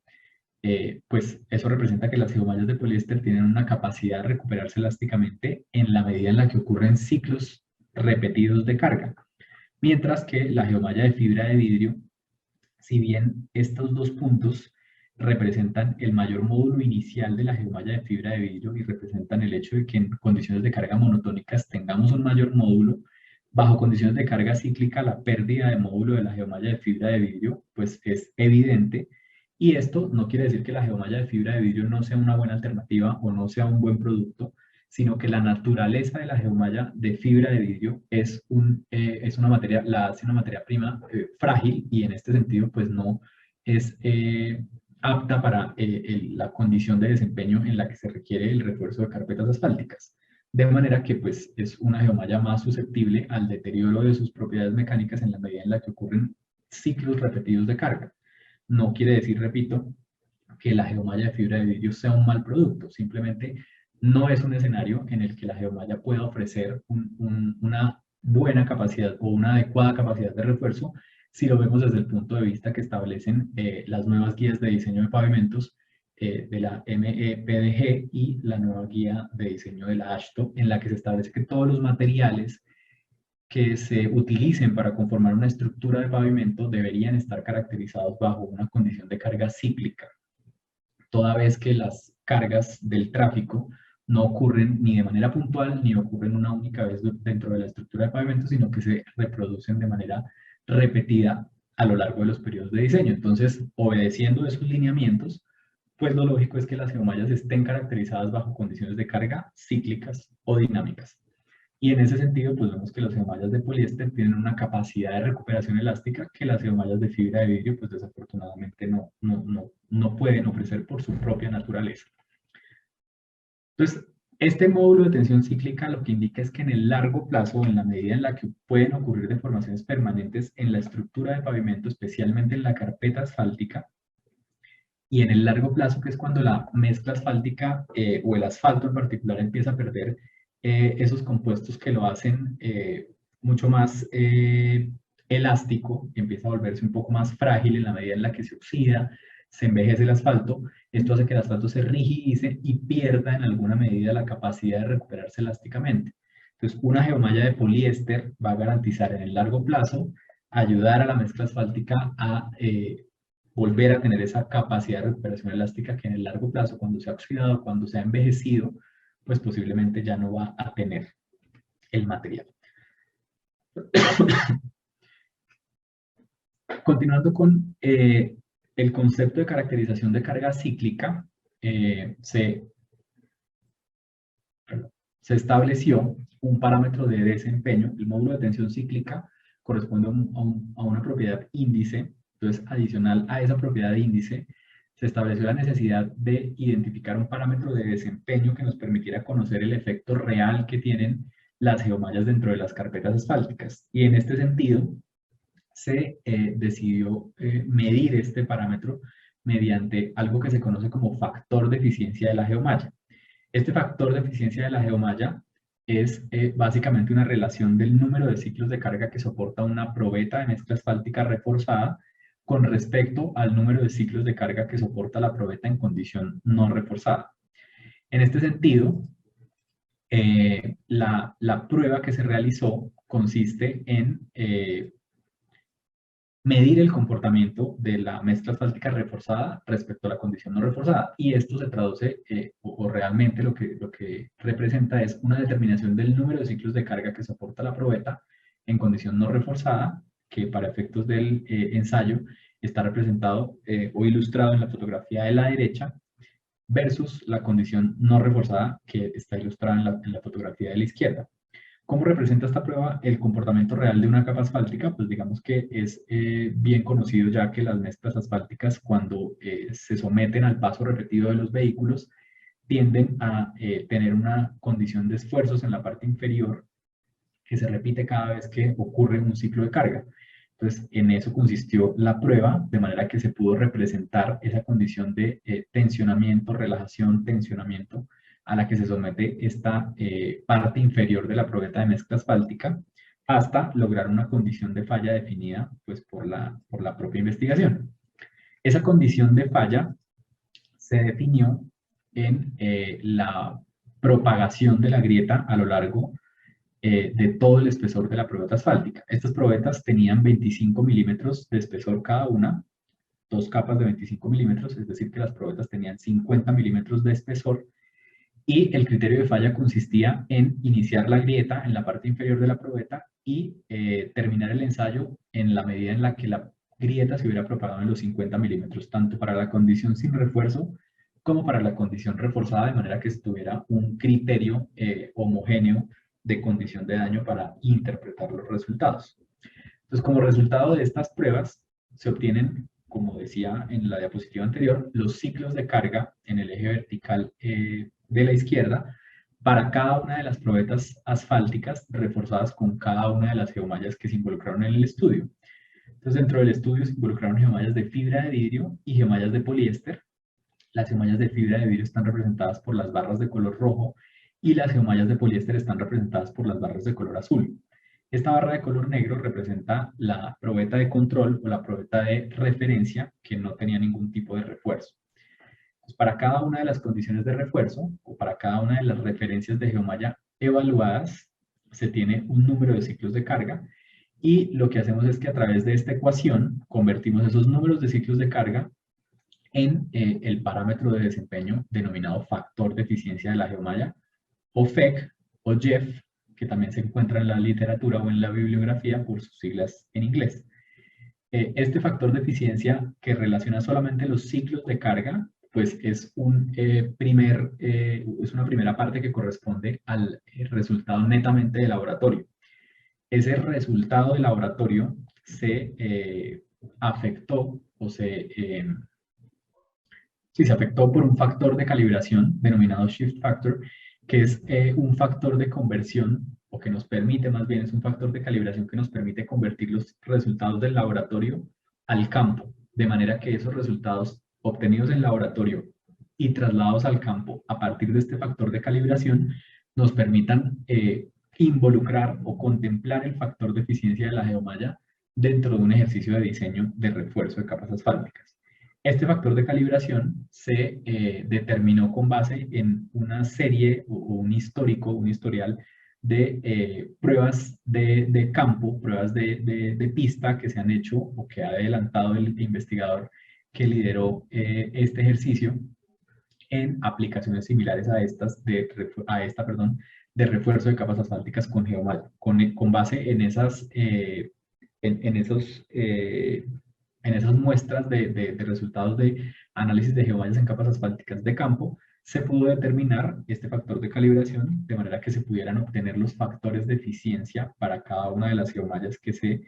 pues eso representa que las geomallas de poliéster tienen una capacidad de recuperarse elásticamente en la medida en la que ocurren ciclos repetidos de carga. Mientras que la geomalla de fibra de vidrio, si bien estos dos puntos representan el mayor módulo inicial de la geomalla de fibra de vidrio y representan el hecho de que en condiciones de carga monotónicas tengamos un mayor módulo, bajo condiciones de carga cíclica la pérdida de módulo de la geomalla de fibra de vidrio pues es evidente. Y esto no quiere decir que la geomalla de fibra de vidrio no sea una buena alternativa o no sea un buen producto, sino que la naturaleza de la geomalla de fibra de vidrio es una materia, la hace una materia prima frágil, y en este sentido pues no es apta para la condición de desempeño en la que se requiere el refuerzo de carpetas asfálticas. De manera que pues es una geomalla más susceptible al deterioro de sus propiedades mecánicas en la medida en la que ocurren ciclos repetidos de carga. No quiere decir, repito, que la geomalla de fibra de vidrio sea un mal producto, simplemente no es un escenario en el que la geomalla pueda ofrecer una buena capacidad o una adecuada capacidad de refuerzo si lo vemos desde el punto de vista que establecen las nuevas guías de diseño de pavimentos de la MEPDG y la nueva guía de diseño de la AASHTO, en la que se establece que todos los materiales que se utilicen para conformar una estructura de pavimento deberían estar caracterizados bajo una condición de carga cíclica, toda vez que las cargas del tráfico no ocurren ni de manera puntual ni ocurren una única vez dentro de la estructura de pavimento, sino que se reproducen de manera repetida a lo largo de los periodos de diseño. Entonces, obedeciendo esos lineamientos, pues lo lógico es que las geomallas estén caracterizadas bajo condiciones de carga cíclicas o dinámicas. Y en ese sentido, pues vemos que las geomallas de poliéster tienen una capacidad de recuperación elástica que las geomallas de fibra de vidrio, pues desafortunadamente no pueden ofrecer por su propia naturaleza. Entonces, este módulo de tensión cíclica lo que indica es que en el largo plazo, en la medida en la que pueden ocurrir deformaciones permanentes en la estructura de pavimento, especialmente en la carpeta asfáltica, y en el largo plazo, que es cuando la mezcla asfáltica o el asfalto en particular empieza a perder esos compuestos que lo hacen mucho más elástico, empieza a volverse un poco más frágil en la medida en la que se oxida, se envejece el asfalto. Esto hace que el asfalto se rigidice y pierda en alguna medida la capacidad de recuperarse elásticamente. Entonces, una geomalla de poliéster va a garantizar en el largo plazo ayudar a la mezcla asfáltica a volver a tener esa capacidad de recuperación elástica que en el largo plazo, cuando se ha oxidado, cuando se ha envejecido, pues posiblemente ya no va a tener el material. Continuando con el concepto de caracterización de carga cíclica, se estableció un parámetro de desempeño. El módulo de tensión cíclica corresponde a una propiedad índice. Entonces, adicional a esa propiedad de índice, se estableció la necesidad de identificar un parámetro de desempeño que nos permitiera conocer el efecto real que tienen las geomallas dentro de las carpetas asfálticas. Y en este sentido, se decidió medir este parámetro mediante algo que se conoce como factor de eficiencia de la geomalla. Este factor de eficiencia de la geomalla es básicamente una relación del número de ciclos de carga que soporta una probeta de mezcla asfáltica reforzada con respecto al número de ciclos de carga que soporta la probeta en condición no reforzada. En este sentido, la prueba que se realizó consiste en medir el comportamiento de la mezcla asfáltica reforzada respecto a la condición no reforzada. Y esto se traduce, o realmente lo que representa es una determinación del número de ciclos de carga que soporta la probeta en condición no reforzada, que para efectos del ensayo está representado o ilustrado en la fotografía de la derecha, versus la condición no reforzada, que está ilustrada en la fotografía de la izquierda. ¿Cómo representa esta prueba el comportamiento real de una capa asfáltica? Pues digamos que es bien conocido ya que las mezclas asfálticas, cuando se someten al paso repetido de los vehículos, tienden a tener una condición de esfuerzos en la parte inferior que se repite cada vez que ocurre un ciclo de carga. Entonces, en eso consistió la prueba, de manera que se pudo representar esa condición de tensionamiento, relajación, tensionamiento, a la que se somete esta parte inferior de la probeta de mezcla asfáltica, hasta lograr una condición de falla definida pues, por la propia investigación. Esa condición de falla se definió en la propagación de la grieta a lo largo de todo el espesor de la probeta asfáltica. Estas probetas tenían 25 milímetros de espesor cada una, dos capas de 25 milímetros, es decir que las probetas tenían 50 milímetros de espesor, y el criterio de falla consistía en iniciar la grieta en la parte inferior de la probeta y terminar el ensayo en la medida en la que la grieta se hubiera propagado en los 50 milímetros, tanto para la condición sin refuerzo como para la condición reforzada, de manera que estuviera un criterio homogéneo de condición de daño para interpretar los resultados. Entonces, como resultado de estas pruebas, se obtienen, como decía en la diapositiva anterior, los ciclos de carga en el eje vertical de la izquierda para cada una de las probetas asfálticas reforzadas con cada una de las geomallas que se involucraron en el estudio. Entonces, dentro del estudio se involucraron geomallas de fibra de vidrio y geomallas de poliéster. Las geomallas de fibra de vidrio están representadas por las barras de color rojo y las geomallas de poliéster están representadas por las barras de color azul. Esta barra de color negro representa la probeta de control o la probeta de referencia que no tenía ningún tipo de refuerzo. Pues para cada una de las condiciones de refuerzo o para cada una de las referencias de geomalla evaluadas se tiene un número de ciclos de carga y lo que hacemos es que a través de esta ecuación convertimos esos números de ciclos de carga en el parámetro de desempeño denominado factor de eficiencia de la geomalla, o FEC, o JEF, que también se encuentra en la literatura o en la bibliografía por sus siglas en inglés. Este factor de eficiencia que relaciona solamente los ciclos de carga, pues es una primera parte que corresponde al resultado netamente de laboratorio. Ese resultado de laboratorio se afectó o se afectó por un factor de calibración denominado shift factor, que es un factor de conversión, o que nos permite, más bien es un factor de calibración que nos permite convertir los resultados del laboratorio al campo, de manera que esos resultados obtenidos en laboratorio y trasladados al campo a partir de este factor de calibración nos permitan involucrar o contemplar el factor de eficiencia de la geomalla dentro de un ejercicio de diseño de refuerzo de capas asfálticas. Este factor de calibración se determinó con base en una serie o un historial de pruebas de campo, pruebas de pista que se han hecho o que ha adelantado el investigador que lideró este ejercicio en aplicaciones similares a estas de refuerzo de capas asfálticas con geomalla. Con base en esas, en esas muestras de resultados de análisis de geomallas en capas asfálticas de campo, se pudo determinar este factor de calibración de manera que se pudieran obtener los factores de eficiencia para cada una de las geomallas que se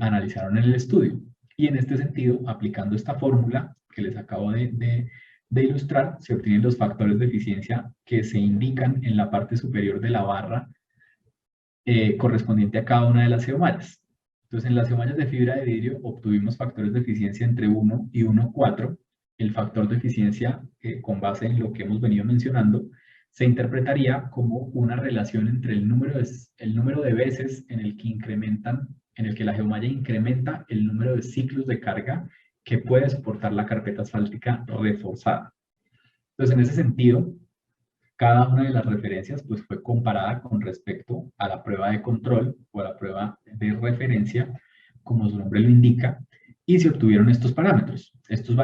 analizaron en el estudio. Y en este sentido, aplicando esta fórmula que les acabo de ilustrar, se obtienen los factores de eficiencia que se indican en la parte superior de la barra correspondiente a cada una de las geomallas. Entonces, en las geomallas de fibra de vidrio obtuvimos factores de eficiencia entre 1 y 1,4. El factor de eficiencia, con base en lo que hemos venido mencionando, se interpretaría como una relación entre el número de veces en el que la geomalla incrementa el número de ciclos de carga que puede soportar la carpeta asfáltica reforzada. Entonces, en ese sentido, cada una de las referencias pues, fue comparada con respecto a la prueba de control o a la prueba de referencia, como su nombre lo indica, y se obtuvieron estos valores. Entonces,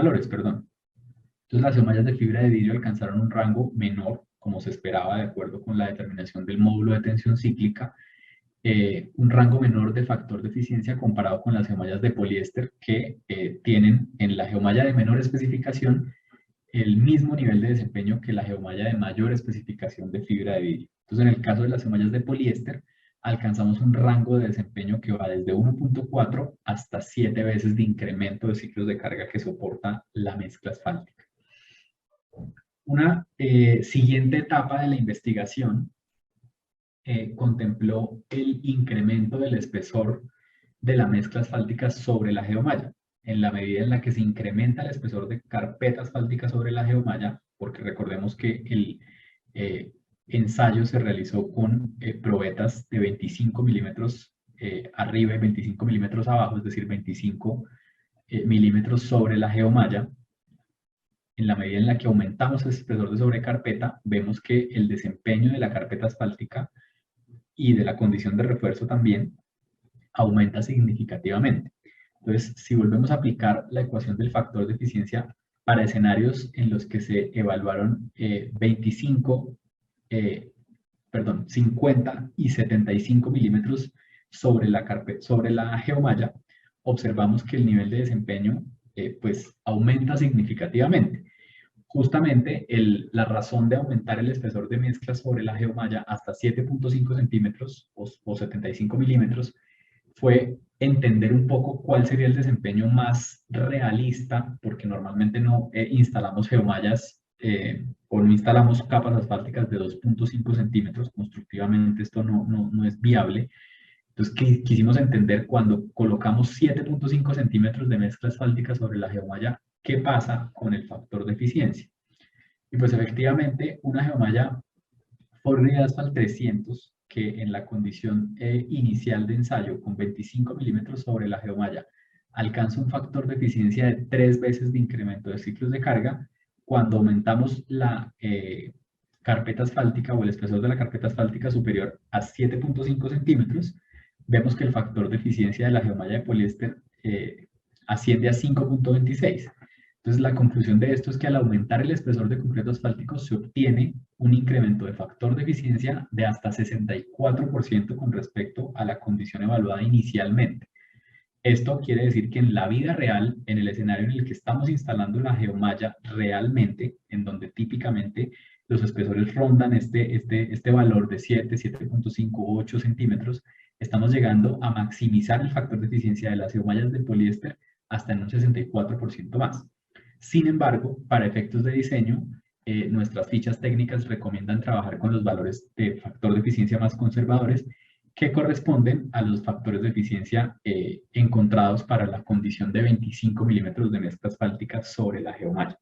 las geomallas de fibra de vidrio alcanzaron un rango menor, como se esperaba de acuerdo con la determinación del módulo de tensión cíclica, un rango menor de factor de eficiencia comparado con las geomallas de poliéster que tienen en la geomalla de menor especificación el mismo nivel de desempeño que la geomalla de mayor especificación de fibra de vidrio. Entonces, en el caso de las geomallas de poliéster, alcanzamos un rango de desempeño que va desde 1,4 hasta 7 veces de incremento de ciclos de carga que soporta la mezcla asfáltica. Una siguiente etapa de la investigación contempló el incremento del espesor de la mezcla asfáltica sobre la geomalla. En la medida en la que se incrementa el espesor de carpeta asfáltica sobre la geomalla, porque recordemos que el ensayo se realizó con probetas de 25 milímetros arriba y 25 milímetros abajo, es decir, 25 milímetros sobre la geomalla. En la medida en la que aumentamos el espesor de sobrecarpeta, vemos que el desempeño de la carpeta asfáltica y de la condición de refuerzo también aumenta significativamente. Entonces, si volvemos a aplicar la ecuación del factor de eficiencia para escenarios en los que se evaluaron 50 y 75 milímetros sobre la geomalla, observamos que el nivel de desempeño pues aumenta significativamente. Justamente la razón de aumentar el espesor de mezcla sobre la geomalla hasta 7,5 centímetros o 75 milímetros fue entender un poco cuál sería el desempeño más realista, porque normalmente no instalamos geomallas o no instalamos capas asfálticas de 2,5 centímetros, constructivamente esto no es viable. Entonces quisimos entender cuando colocamos 7,5 centímetros de mezcla asfáltica sobre la geomalla, ¿qué pasa con el factor de eficiencia? Y pues efectivamente una geomalla Forley Asphalt 300, que en la condición inicial de ensayo con 25 milímetros sobre la geomalla alcanza un factor de eficiencia de 3 veces de incremento de ciclos de carga. Cuando aumentamos la carpeta asfáltica o el espesor de la carpeta asfáltica superior a 7,5 centímetros, vemos que el factor de eficiencia de la geomalla de poliéster asciende a 5,26. Entonces, la conclusión de esto es que al aumentar el espesor de concreto asfáltico se obtiene un incremento de factor de eficiencia de hasta 64% con respecto a la condición evaluada inicialmente. Esto quiere decir que en la vida real, en el escenario en el que estamos instalando la geomalla realmente, en donde típicamente los espesores rondan este valor de 7, 7,5 o 8 centímetros, estamos llegando a maximizar el factor de eficiencia de las geomallas de poliéster hasta en un 64% más. Sin embargo, para efectos de diseño, nuestras fichas técnicas recomiendan trabajar con los valores de factor de eficiencia más conservadores que corresponden a los factores de eficiencia encontrados para la condición de 25 milímetros de mezcla asfáltica sobre la geomalla.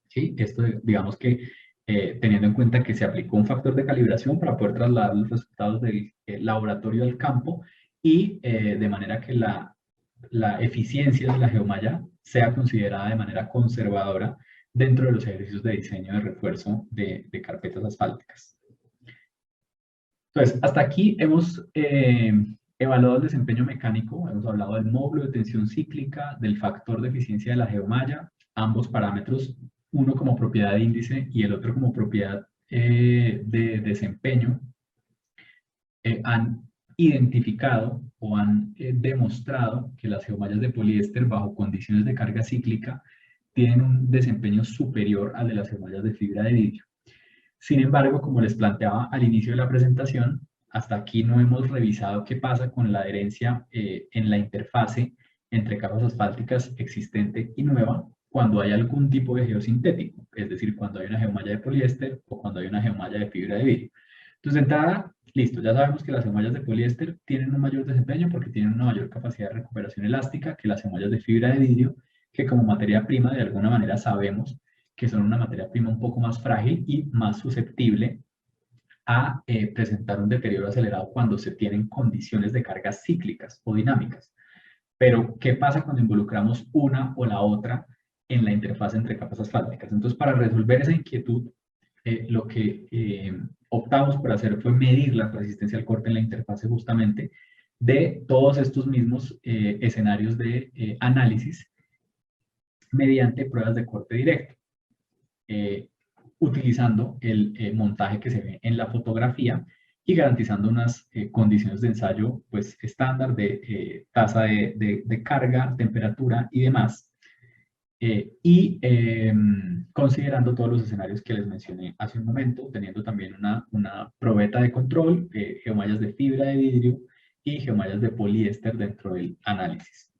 ¿Sí? Esto, digamos que teniendo en cuenta que se aplicó un factor de calibración para poder trasladar los resultados del laboratorio al campo y de manera que la eficiencia de la geomalla sea considerada de manera conservadora dentro de los ejercicios de diseño de refuerzo de carpetas asfálticas. Entonces, hasta aquí hemos evaluado el desempeño mecánico, hemos hablado del módulo de tensión cíclica, del factor de eficiencia de la geomalla. Ambos parámetros uno como propiedad de índice y el otro como propiedad de desempeño, han identificado o han demostrado que las geomallas de poliéster bajo condiciones de carga cíclica tienen un desempeño superior al de las geomallas de fibra de vidrio. Sin embargo, como les planteaba al inicio de la presentación, hasta aquí no hemos revisado qué pasa con la adherencia en la interfase entre capas asfálticas existente y nueva cuando hay algún tipo de geosintético, es decir, cuando hay una geomalla de poliéster o cuando hay una geomalla de fibra de vidrio. Entonces, de entrada, listo, ya sabemos que las geomallas de poliéster tienen un mayor desempeño porque tienen una mayor capacidad de recuperación elástica que las geomallas de fibra de vidrio, que como materia prima de alguna manera sabemos que son una materia prima un poco más frágil y más susceptible a presentar un deterioro acelerado cuando se tienen condiciones de cargas cíclicas o dinámicas. Pero, ¿qué pasa cuando involucramos una o la otra en la interfaz entre capas asfálticas? Entonces, para resolver esa inquietud, lo que optamos por hacer fue medir la resistencia al corte en la interfase justamente de todos estos mismos escenarios de análisis mediante pruebas de corte directo. Utilizando el montaje que se ve en la fotografía y garantizando unas condiciones de ensayo pues, estándar de tasa de carga, temperatura y demás, considerando todos los escenarios que les mencioné hace un momento, teniendo también una probeta de control, geomallas de fibra de vidrio y geomallas de poliéster dentro del análisis.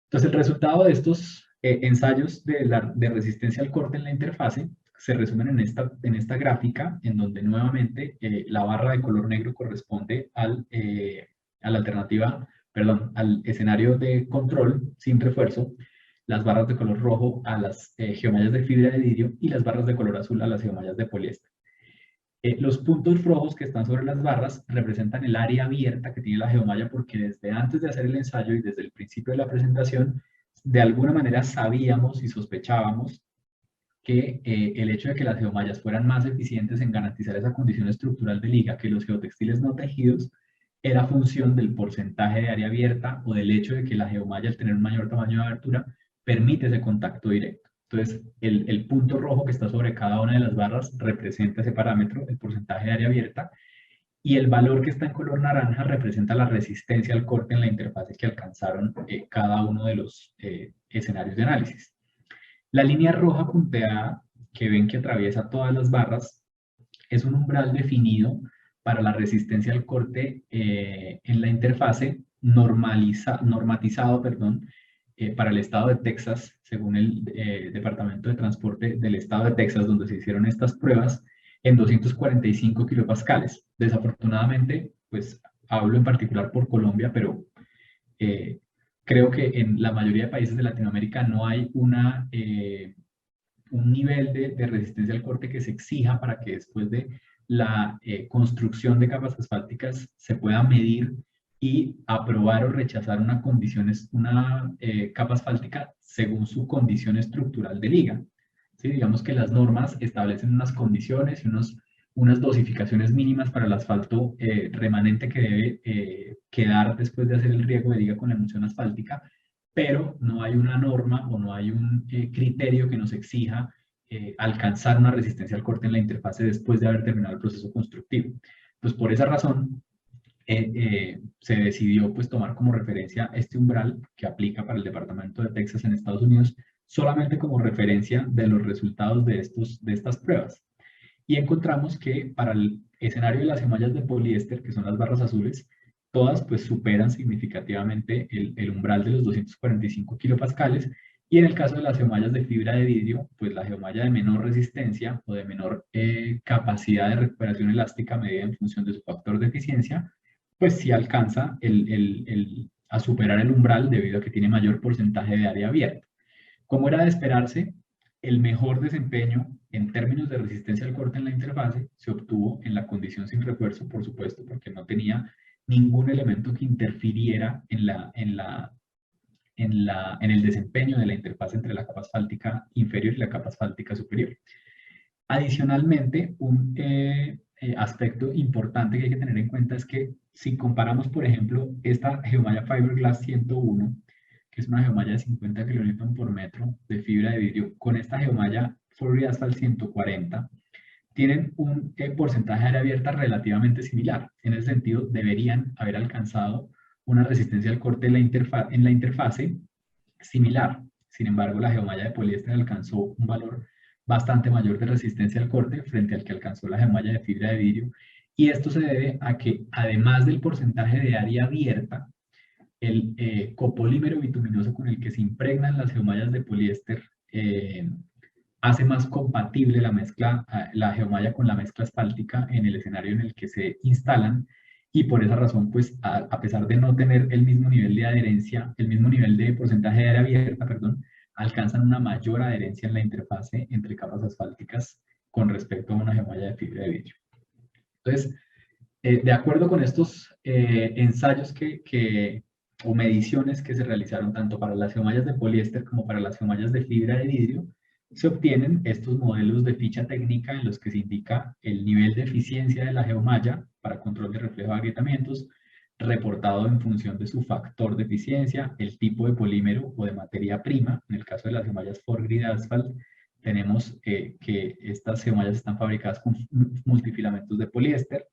Entonces, el resultado de estos ensayos de resistencia al corte en la interfase se resumen en esta gráfica, en donde nuevamente la barra de color negro corresponde a la alternativa, perdón, al escenario de control sin refuerzo, las barras de color rojo a las geomallas de fibra de vidrio y las barras de color azul a las geomallas de poliéster. Los puntos rojos que están sobre las barras representan el área abierta que tiene la geomalla porque desde antes de hacer el ensayo y desde el principio de la presentación, de alguna manera sabíamos y sospechábamos que el hecho de que las geomallas fueran más eficientes en garantizar esa condición estructural de liga que los geotextiles no tejidos era función del porcentaje de área abierta o del hecho de que la geomalla, al tener un mayor tamaño de abertura, permite ese contacto directo. Entonces, el punto rojo que está sobre cada una de las barras representa ese parámetro, el porcentaje de área abierta, y el valor que está en color naranja representa la resistencia al corte en la interfase que alcanzaron cada uno de los escenarios de análisis. La línea roja punteada, que ven que atraviesa todas las barras, es un umbral definido para la resistencia al corte en la interfase normatizado, para el estado de Texas, según el Departamento de Transporte del estado de Texas, donde se hicieron estas pruebas, en 245 kilopascales. Desafortunadamente, pues hablo en particular por Colombia, pero creo que en la mayoría de países de Latinoamérica no hay un nivel de resistencia al corte que se exija para que después de la construcción de capas asfálticas se pueda medir y aprobar o rechazar una capa asfáltica según su condición estructural de liga. ¿Sí? Digamos que las normas establecen unas condiciones y unas dosificaciones mínimas para el asfalto remanente que debe quedar después de hacer el riego de liga con la emulsión asfáltica, pero no hay una norma o no hay un criterio que nos exija alcanzar una resistencia al corte en la interfase después de haber terminado el proceso constructivo. Pues por esa razón se decidió pues, tomar como referencia este umbral que aplica para el Departamento de Texas en Estados Unidos, solamente como referencia de los resultados de estas pruebas. Y encontramos que para el escenario de las geomallas de poliéster, que son las barras azules, todas pues superan significativamente el umbral de los 245 kilopascales, y en el caso de las geomallas de fibra de vidrio, pues la geomalla de menor resistencia o de menor capacidad de recuperación elástica medida en función de su factor de eficiencia, pues sí alcanza a superar el umbral debido a que tiene mayor porcentaje de área abierta. Como era de esperarse, el mejor desempeño en términos de resistencia al corte en la interfase se obtuvo en la condición sin refuerzo, por supuesto, porque no tenía ningún elemento que interfiriera en el desempeño de la interfaz entre la capa asfáltica inferior y la capa asfáltica superior. Adicionalmente, un aspecto importante que hay que tener en cuenta es que si comparamos, por ejemplo, esta geomalla Fiberglass 101, que es una geomalla de 50 kN por metro de fibra de vidrio, con esta geomalla Four Asphalt 140, tienen un porcentaje de área abierta relativamente similar. En ese sentido, deberían haber alcanzado una resistencia al corte en la interfase similar. Sin embargo, la geomalla de poliéster alcanzó un valor bastante mayor de resistencia al corte frente al que alcanzó la geomalla de fibra de vidrio, y esto se debe a que, además del porcentaje de área abierta, el copolímero bituminoso con el que se impregnan las geomallas de poliéster hace más compatible la geomalla con la mezcla asfáltica en el escenario en el que se instalan, y por esa razón, pues, a pesar de no tener el mismo nivel de adherencia, el mismo nivel de porcentaje de área abierta, perdón, alcanzan una mayor adherencia en la interfase entre capas asfálticas con respecto a una geomalla de fibra de vidrio. Entonces, de acuerdo con estos ensayos o mediciones que se realizaron tanto para las geomallas de poliéster como para las geomallas de fibra de vidrio, se obtienen estos modelos de ficha técnica en los que se indica el nivel de eficiencia de la geomalla para control de reflejo de agrietamientos, reportado en función de su factor de eficiencia, el tipo de polímero o de materia prima. En el caso de las geomallas Forgrid Asphalt, tenemos que estas geomallas están fabricadas con multifilamentos de poliéster,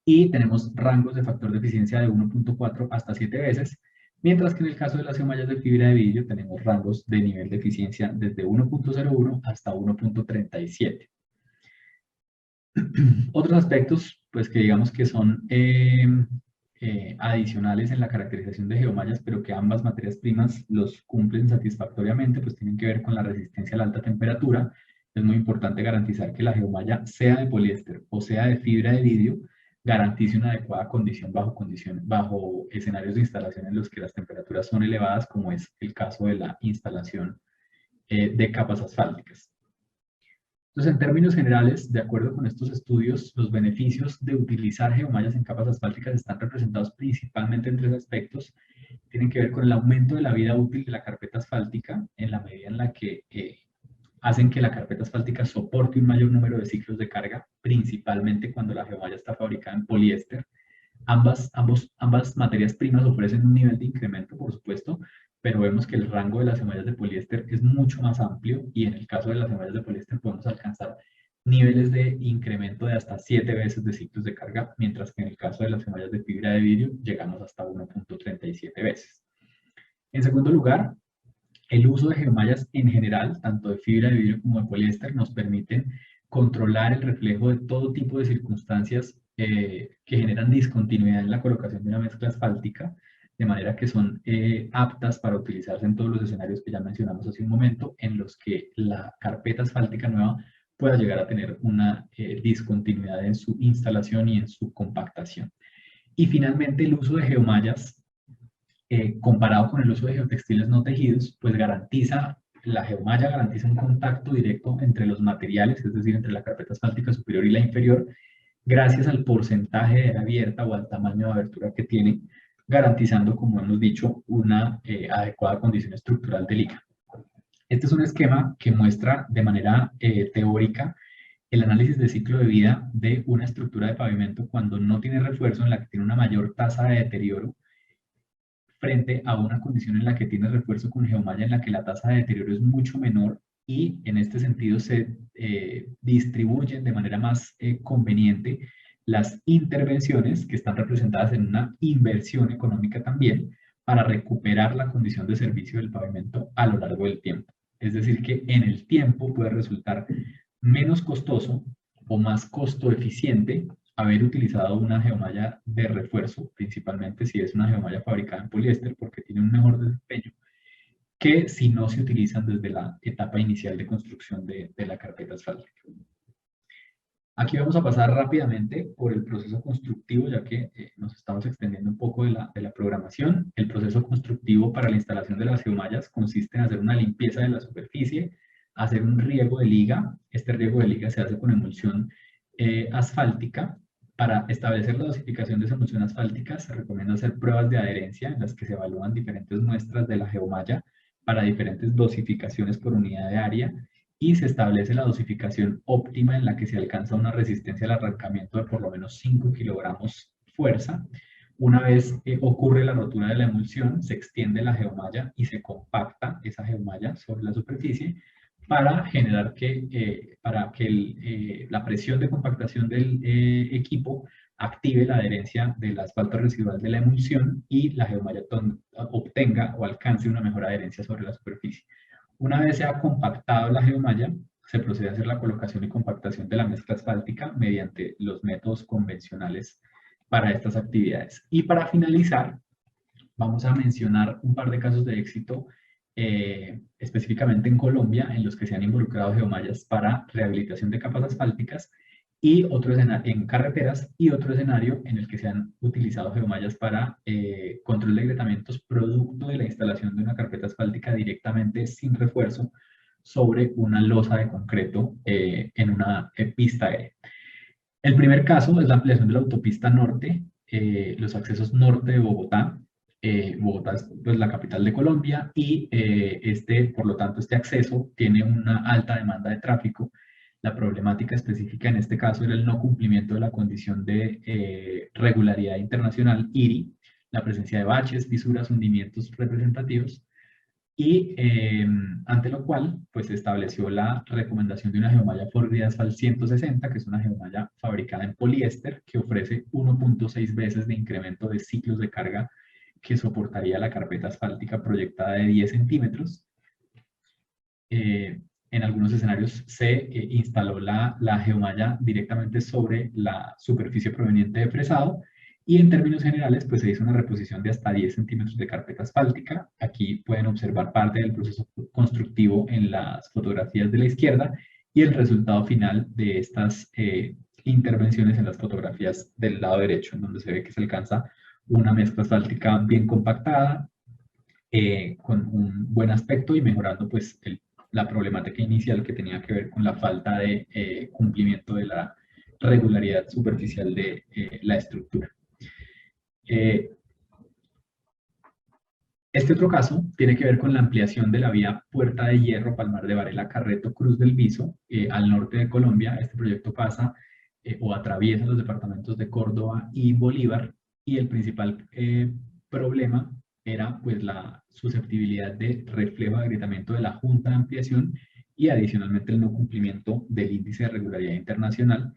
y tenemos rangos de factor de eficiencia de 1.4 hasta 7 veces, mientras que en el caso de las geomallas de fibra de vidrio tenemos rangos de nivel de eficiencia desde 1.01 hasta 1.37. Otros aspectos, pues que digamos que son adicionales en la caracterización de geomallas, pero que ambas materias primas los cumplen satisfactoriamente, pues tienen que ver con la resistencia a la alta temperatura. Es muy importante garantizar que la geomalla, sea de poliéster o sea de fibra de vidrio, garantice una adecuada condición bajo escenarios de instalación en los que las temperaturas son elevadas, como es el caso de la instalación de capas asfálticas. Entonces, en términos generales, de acuerdo con estos estudios, los beneficios de utilizar geomallas en capas asfálticas están representados principalmente en tres aspectos. Tienen que ver con el aumento de la vida útil de la carpeta asfáltica, en la medida en la que hacen que la carpeta asfáltica soporte un mayor número de ciclos de carga, principalmente cuando la geomalla está fabricada en poliéster. Ambas materias primas ofrecen un nivel de incremento, por supuesto, pero vemos que el rango de las geomallas de poliéster es mucho más amplio, y en el caso de las geomallas de poliéster podemos alcanzar niveles de incremento de hasta 7 veces de ciclos de carga, mientras que en el caso de las geomallas de fibra de vidrio llegamos hasta 1.37 veces. En segundo lugar, el uso de geomallas en general, tanto de fibra de vidrio como de poliéster, nos permiten controlar el reflejo de todo tipo de circunstancias que generan discontinuidad en la colocación de una mezcla asfáltica, de manera que son aptas para utilizarse en todos los escenarios que ya mencionamos hace un momento, en los que la carpeta asfáltica nueva pueda llegar a tener una discontinuidad en su instalación y en su compactación. Y finalmente, el uso de geomallas, comparado con el uso de geotextiles no tejidos, pues la geomalla garantiza un contacto directo entre los materiales, es decir, entre la carpeta asfáltica superior y la inferior, gracias al porcentaje de área abierta o al tamaño de abertura que tiene, garantizando, como hemos dicho, una adecuada condición estructural de liga. Este es un esquema que muestra de manera teórica el análisis de ciclo de vida de una estructura de pavimento cuando no tiene refuerzo, en la que tiene una mayor tasa de deterioro, frente a una condición en la que tiene refuerzo con geomalla, en la que la tasa de deterioro es mucho menor, y en este sentido se distribuyen de manera más conveniente las intervenciones, que están representadas en una inversión económica también, para recuperar la condición de servicio del pavimento a lo largo del tiempo. Es decir, que en el tiempo puede resultar menos costoso o más costo eficiente haber utilizado una geomalla de refuerzo, principalmente si es una geomalla fabricada en poliéster, porque tiene un mejor desempeño que si no se utilizan desde la etapa inicial de construcción de la carpeta asfáltica. Aquí vamos a pasar rápidamente por el proceso constructivo, ya que nos estamos extendiendo un poco de la programación. El proceso constructivo para la instalación de las geomallas consiste en hacer una limpieza de la superficie, hacer un riego de liga. Este riego de liga se hace con emulsión asfáltica. Para establecer la dosificación de esa emulsión asfáltica se recomienda hacer pruebas de adherencia, en las que se evalúan diferentes muestras de la geomalla para diferentes dosificaciones por unidad de área, y se establece la dosificación óptima, en la que se alcanza una resistencia al arrancamiento de por lo menos 5 kilogramos fuerza, Una vez ocurre la rotura de la emulsión, se extiende la geomalla y se compacta esa geomalla sobre la superficie para generar la presión de compactación del equipo active la adherencia del asfalto residual de la emulsión y la geomalla obtenga o alcance una mejor adherencia sobre la superficie. Una vez se ha compactado la geomalla, se procede a hacer la colocación y compactación de la mezcla asfáltica mediante los métodos convencionales para estas actividades. Y para finalizar, vamos a mencionar un par de casos de éxito específicamente en Colombia, en los que se han involucrado geomallas para rehabilitación de capas asfálticas y otro escenario en carreteras, y otro escenario en el que se han utilizado geomallas para control de agrietamientos producto de la instalación de una carpeta asfáltica directamente sin refuerzo sobre una losa de concreto en una pista aérea. El primer caso es la ampliación de la autopista norte, los accesos norte de Bogotá. Bogotá es pues, la capital de Colombia y por lo tanto, este acceso tiene una alta demanda de tráfico. La problemática específica en este caso era el no cumplimiento de la condición de regularidad internacional, IRI, la presencia de baches, fisuras, hundimientos representativos, y ante lo cual pues se estableció la recomendación de una geomalla Ford Asphalt 160, que es una geomalla fabricada en poliéster que ofrece 1.6 veces de incremento de ciclos de carga que soportaría la carpeta asfáltica proyectada de 10 centímetros. En algunos escenarios se instaló la geomalla directamente sobre la superficie proveniente de fresado, y en términos generales pues se hizo una reposición de hasta 10 centímetros de carpeta asfáltica. Aquí pueden observar parte del proceso constructivo en las fotografías de la izquierda y el resultado final de estas intervenciones en las fotografías del lado derecho, en donde se ve que se alcanza una mezcla asfáltica bien compactada, con un buen aspecto y mejorando pues la problemática inicial que tenía que ver con la falta de cumplimiento de la regularidad superficial de la estructura. Este otro caso tiene que ver con la ampliación de la vía Puerta de Hierro Palmar de Varela Carreto Cruz del Viso al norte de Colombia. Este proyecto pasa o atraviesa los departamentos de Córdoba y Bolívar, y el principal problema era pues la susceptibilidad de reflejo de agrietamiento de la Junta de Ampliación y adicionalmente el no cumplimiento del índice de regularidad internacional.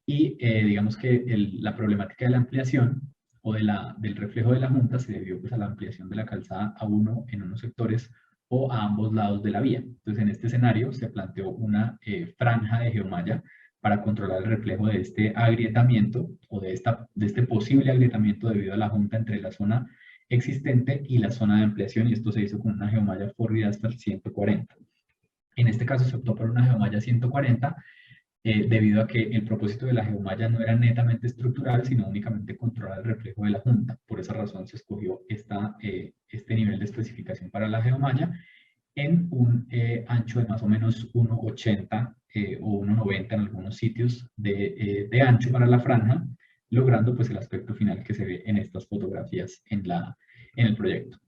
Y digamos que la problemática de la ampliación o del reflejo de la Junta se debió pues, a la ampliación de la calzada A1 en unos sectores o a ambos lados de la vía. Entonces, en este escenario se planteó una franja de geomalla para controlar el reflejo de este agrietamiento o de este posible agrietamiento debido a la Junta entre la zona existente y la zona de ampliación, y esto se hizo con una geomalla Ford Asphalt 140. En este caso se optó por una geomalla 140, debido a que el propósito de la geomalla no era netamente estructural, sino únicamente controlar el reflejo de la Junta. Por esa razón se escogió este nivel de especificación para la geomalla en un ancho de más o menos 1,80 o 1,90 en algunos sitios de ancho para la franja, logrando pues el aspecto final que se ve en estas fotografías en el proyecto.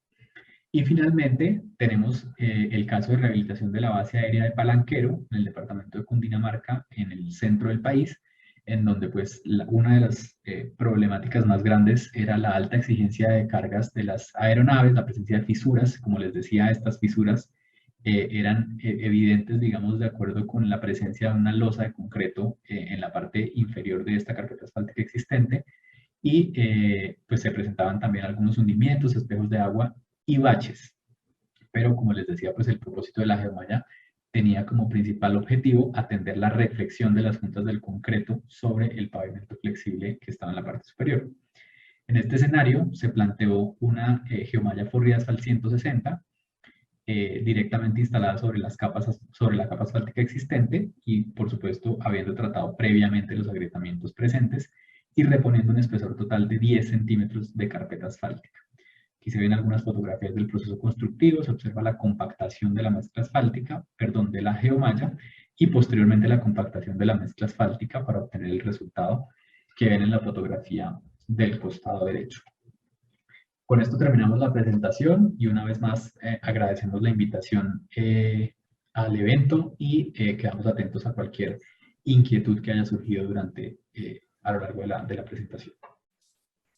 Y finalmente tenemos el caso de rehabilitación de la base aérea de Palanquero en el departamento de Cundinamarca, en el centro del país, en donde pues una de las problemáticas más grandes era la alta exigencia de cargas de las aeronaves, la presencia de fisuras. Como les decía, estas fisuras eran evidentes, digamos, de acuerdo con la presencia de una losa de concreto en la parte inferior de esta carpeta asfáltica existente, y pues se presentaban también algunos hundimientos, espejos de agua y baches. Pero como les decía, pues el propósito de la geomalla tenía como principal objetivo atender la reflexión de las juntas del concreto sobre el pavimento flexible que estaba en la parte superior. En este escenario se planteó una geomalla Ford Asphalt 160 directamente instalada sobre la capa asfáltica existente y, por supuesto, habiendo tratado previamente los agrietamientos presentes y reponiendo un espesor total de 10 centímetros de carpeta asfáltica. Aquí se ven algunas fotografías del proceso constructivo, se observa la compactación de la mezcla asfáltica, de la geomalla, y posteriormente la compactación de la mezcla asfáltica para obtener el resultado que ven en la fotografía del costado derecho. Con esto terminamos la presentación y una vez más agradecemos la invitación al evento y quedamos atentos a cualquier inquietud que haya surgido a lo largo de la presentación.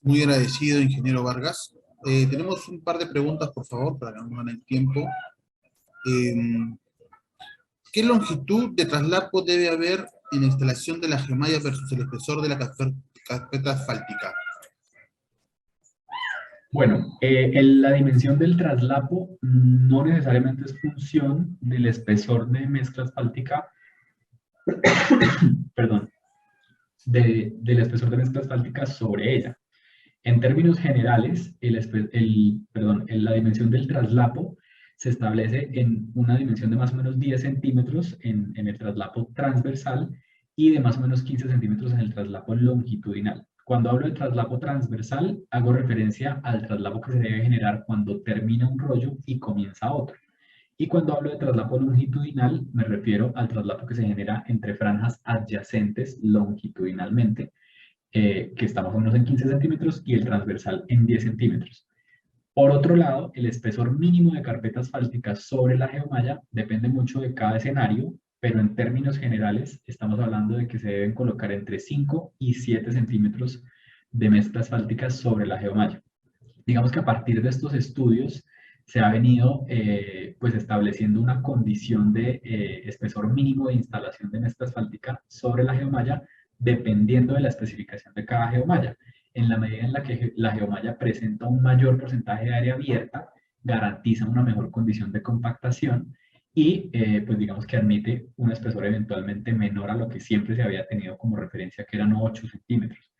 Muy agradecido, ingeniero Vargas. Tenemos un par de preguntas, por favor, para que no nos gane el tiempo. Eh, ¿Qué longitud de traslapo debe haber en la instalación de la geomalla versus el espesor de la carpeta asfáltica? Bueno, la dimensión del traslapo no necesariamente es función del espesor de mezcla asfáltica, perdón, del espesor de mezcla asfáltica sobre ella. En términos generales, la dimensión del traslapo se establece en una dimensión de más o menos 10 centímetros en el traslapo transversal y de más o menos 15 centímetros en el traslapo longitudinal. Cuando hablo de traslapo transversal, hago referencia al traslapo que se debe generar cuando termina un rollo y comienza otro. Y cuando hablo de traslapo longitudinal, me refiero al traslapo que se genera entre franjas adyacentes longitudinalmente, que está más o menos en 15 centímetros, y el transversal en 10 centímetros. Por otro lado, el espesor mínimo de carpeta asfáltica sobre la geomalla depende mucho de cada escenario, pero en términos generales estamos hablando de que se deben colocar entre 5 y 7 centímetros de mezcla asfáltica sobre la geomalla. Digamos que a partir de estos estudios se ha venido pues estableciendo una condición de espesor mínimo de instalación de mezcla asfáltica sobre la geomalla dependiendo de la especificación de cada geomalla. En la medida en la que la geomalla presenta un mayor porcentaje de área abierta, garantiza una mejor condición de compactación y pues digamos que admite un espesor eventualmente menor a lo que siempre se había tenido como referencia, que eran 8 centímetros.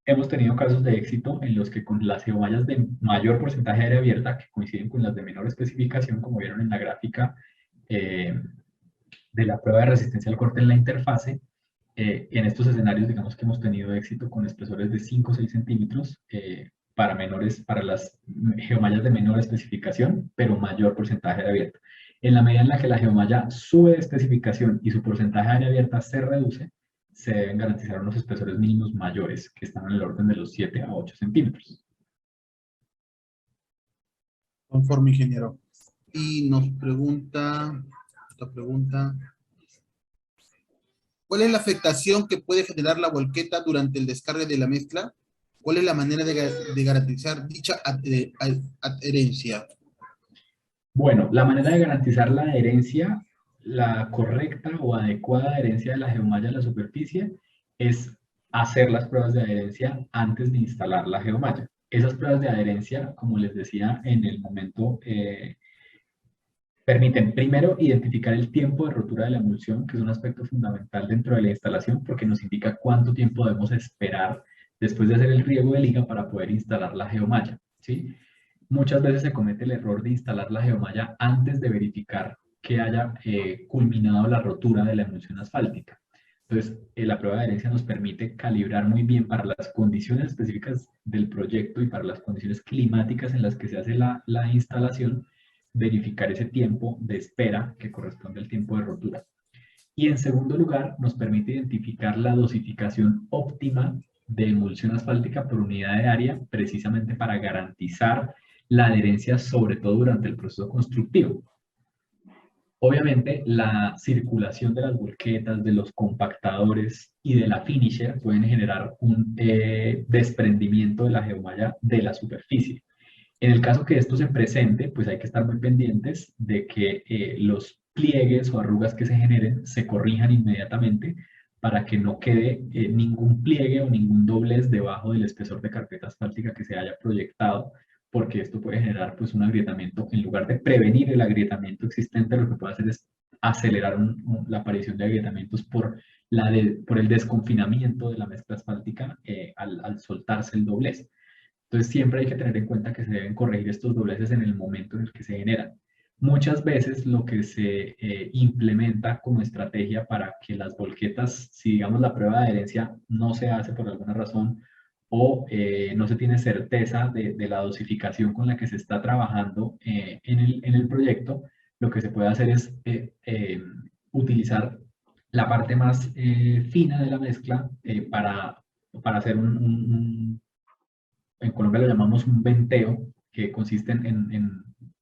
Hemos tenido casos de éxito en los que con las geomallas de mayor porcentaje de área abierta, que coinciden con las de menor especificación, como vieron en la gráfica de la prueba de resistencia al corte en la interfase, en estos escenarios, digamos que hemos tenido éxito con espesores de 5 o 6 centímetros para las geomallas de menor especificación, pero mayor porcentaje de área abierta. En la medida en la que la geomalla sube de especificación y su porcentaje de área abierta se reduce, se deben garantizar unos espesores mínimos mayores, que están en el orden de los 7 a 8 centímetros. Conforme, ingeniero. Y nos pregunta, esta pregunta, ¿cuál es la afectación que puede generar la volqueta durante el descargue de la mezcla? ¿Cuál es la manera de garantizar dicha adherencia? Bueno, la manera de garantizar la adherencia, la correcta o adecuada adherencia de la geomalla a la superficie, es hacer las pruebas de adherencia antes de instalar la geomalla. Esas pruebas de adherencia, como les decía en el momento, permiten primero identificar el tiempo de rotura de la emulsión, que es un aspecto fundamental dentro de la instalación porque nos indica cuánto tiempo debemos esperar después de hacer el riego de liga para poder instalar la geomalla, ¿sí? Muchas veces se comete el error de instalar la geomalla antes de verificar que haya culminado la rotura de la emulsión asfáltica. Entonces, la prueba de adherencia nos permite calibrar muy bien para las condiciones específicas del proyecto y para las condiciones climáticas en las que se hace la instalación, verificar ese tiempo de espera que corresponde al tiempo de rotura. Y en segundo lugar, nos permite identificar la dosificación óptima de emulsión asfáltica por unidad de área, precisamente para garantizar la adherencia, sobre todo durante el proceso constructivo. Obviamente, la circulación de las volquetas, de los compactadores y de la finisher pueden generar un desprendimiento de la geomalla de la superficie. En el caso que esto se presente, pues hay que estar muy pendientes de que los pliegues o arrugas que se generen se corrijan inmediatamente para que no quede ningún pliegue o ningún doblez debajo del espesor de carpeta asfáltica que se haya proyectado, porque esto puede generar pues un agrietamiento. En lugar de prevenir el agrietamiento existente, lo que puede hacer es acelerar la aparición de agrietamientos por el desconfinamiento de la mezcla asfáltica al soltarse el doblez. Entonces siempre hay que tener en cuenta que se deben corregir estos dobleces en el momento en el que se generan. Muchas veces lo que se implementa como estrategia para que las volquetas, si digamos la prueba de adherencia no se hace por alguna razón o no se tiene certeza de la dosificación con la que se está trabajando en el proyecto, lo que se puede hacer es utilizar la parte más fina de la mezcla para hacer en Colombia lo llamamos un venteo, que consiste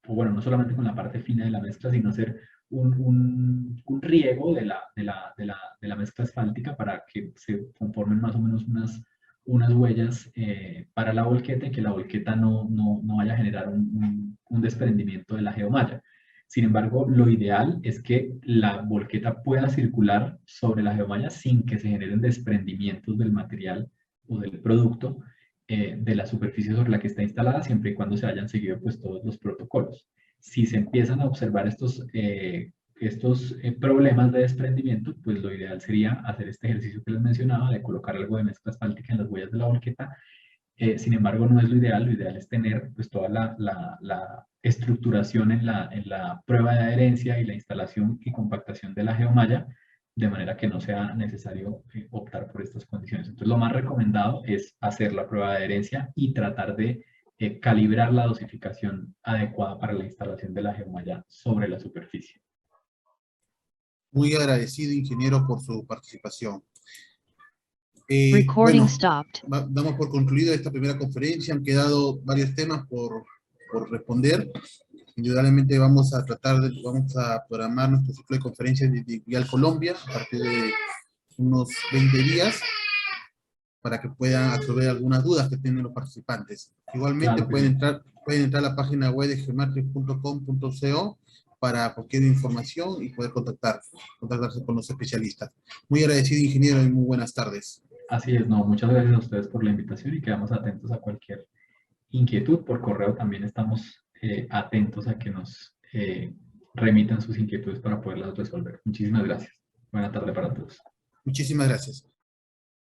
bueno, no solamente con la parte fina de la mezcla, sino hacer un riego de la mezcla asfáltica para que se conformen más o menos unas huellas para la volqueta y que la volqueta no vaya a generar un desprendimiento de la geomalla. Sin embargo, lo ideal es que la volqueta pueda circular sobre la geomalla sin que se generen desprendimientos del material o del producto de la superficie sobre la que está instalada, siempre y cuando se hayan seguido pues todos los protocolos. Si se empiezan a observar estos problemas de desprendimiento, pues lo ideal sería hacer este ejercicio que les mencionaba de colocar algo de mezcla asfáltica en las huellas de la volqueta. Sin embargo, no es lo ideal es tener pues toda la estructuración en la prueba de adherencia y la instalación y compactación de la geomalla, de manera que no sea necesario optar por estas condiciones. Entonces, lo más recomendado es hacer la prueba de adherencia y tratar de calibrar la dosificación adecuada para la instalación de la geomalla sobre la superficie. Muy agradecido, ingeniero, por su participación. Recording Bueno, stopped. damos por concluida esta primera conferencia. Han quedado varios temas por responder. Indudablemente vamos a programar nuestro ciclo de conferencias de Vial Colombia a partir de unos 20 días para que puedan absorber algunas dudas que tienen los participantes. Igualmente Claro que sí. pueden entrar a la página web de geomatrix.com.co para cualquier información y poder contactarse con los especialistas. Muy agradecido, ingeniero, y muy buenas tardes. Así es, no, muchas gracias a ustedes por la invitación y quedamos atentos a cualquier inquietud. Por correo también estamos atentos a que nos remitan sus inquietudes para poderlas resolver. Muchísimas gracias. Buena tarde para todos. Muchísimas gracias.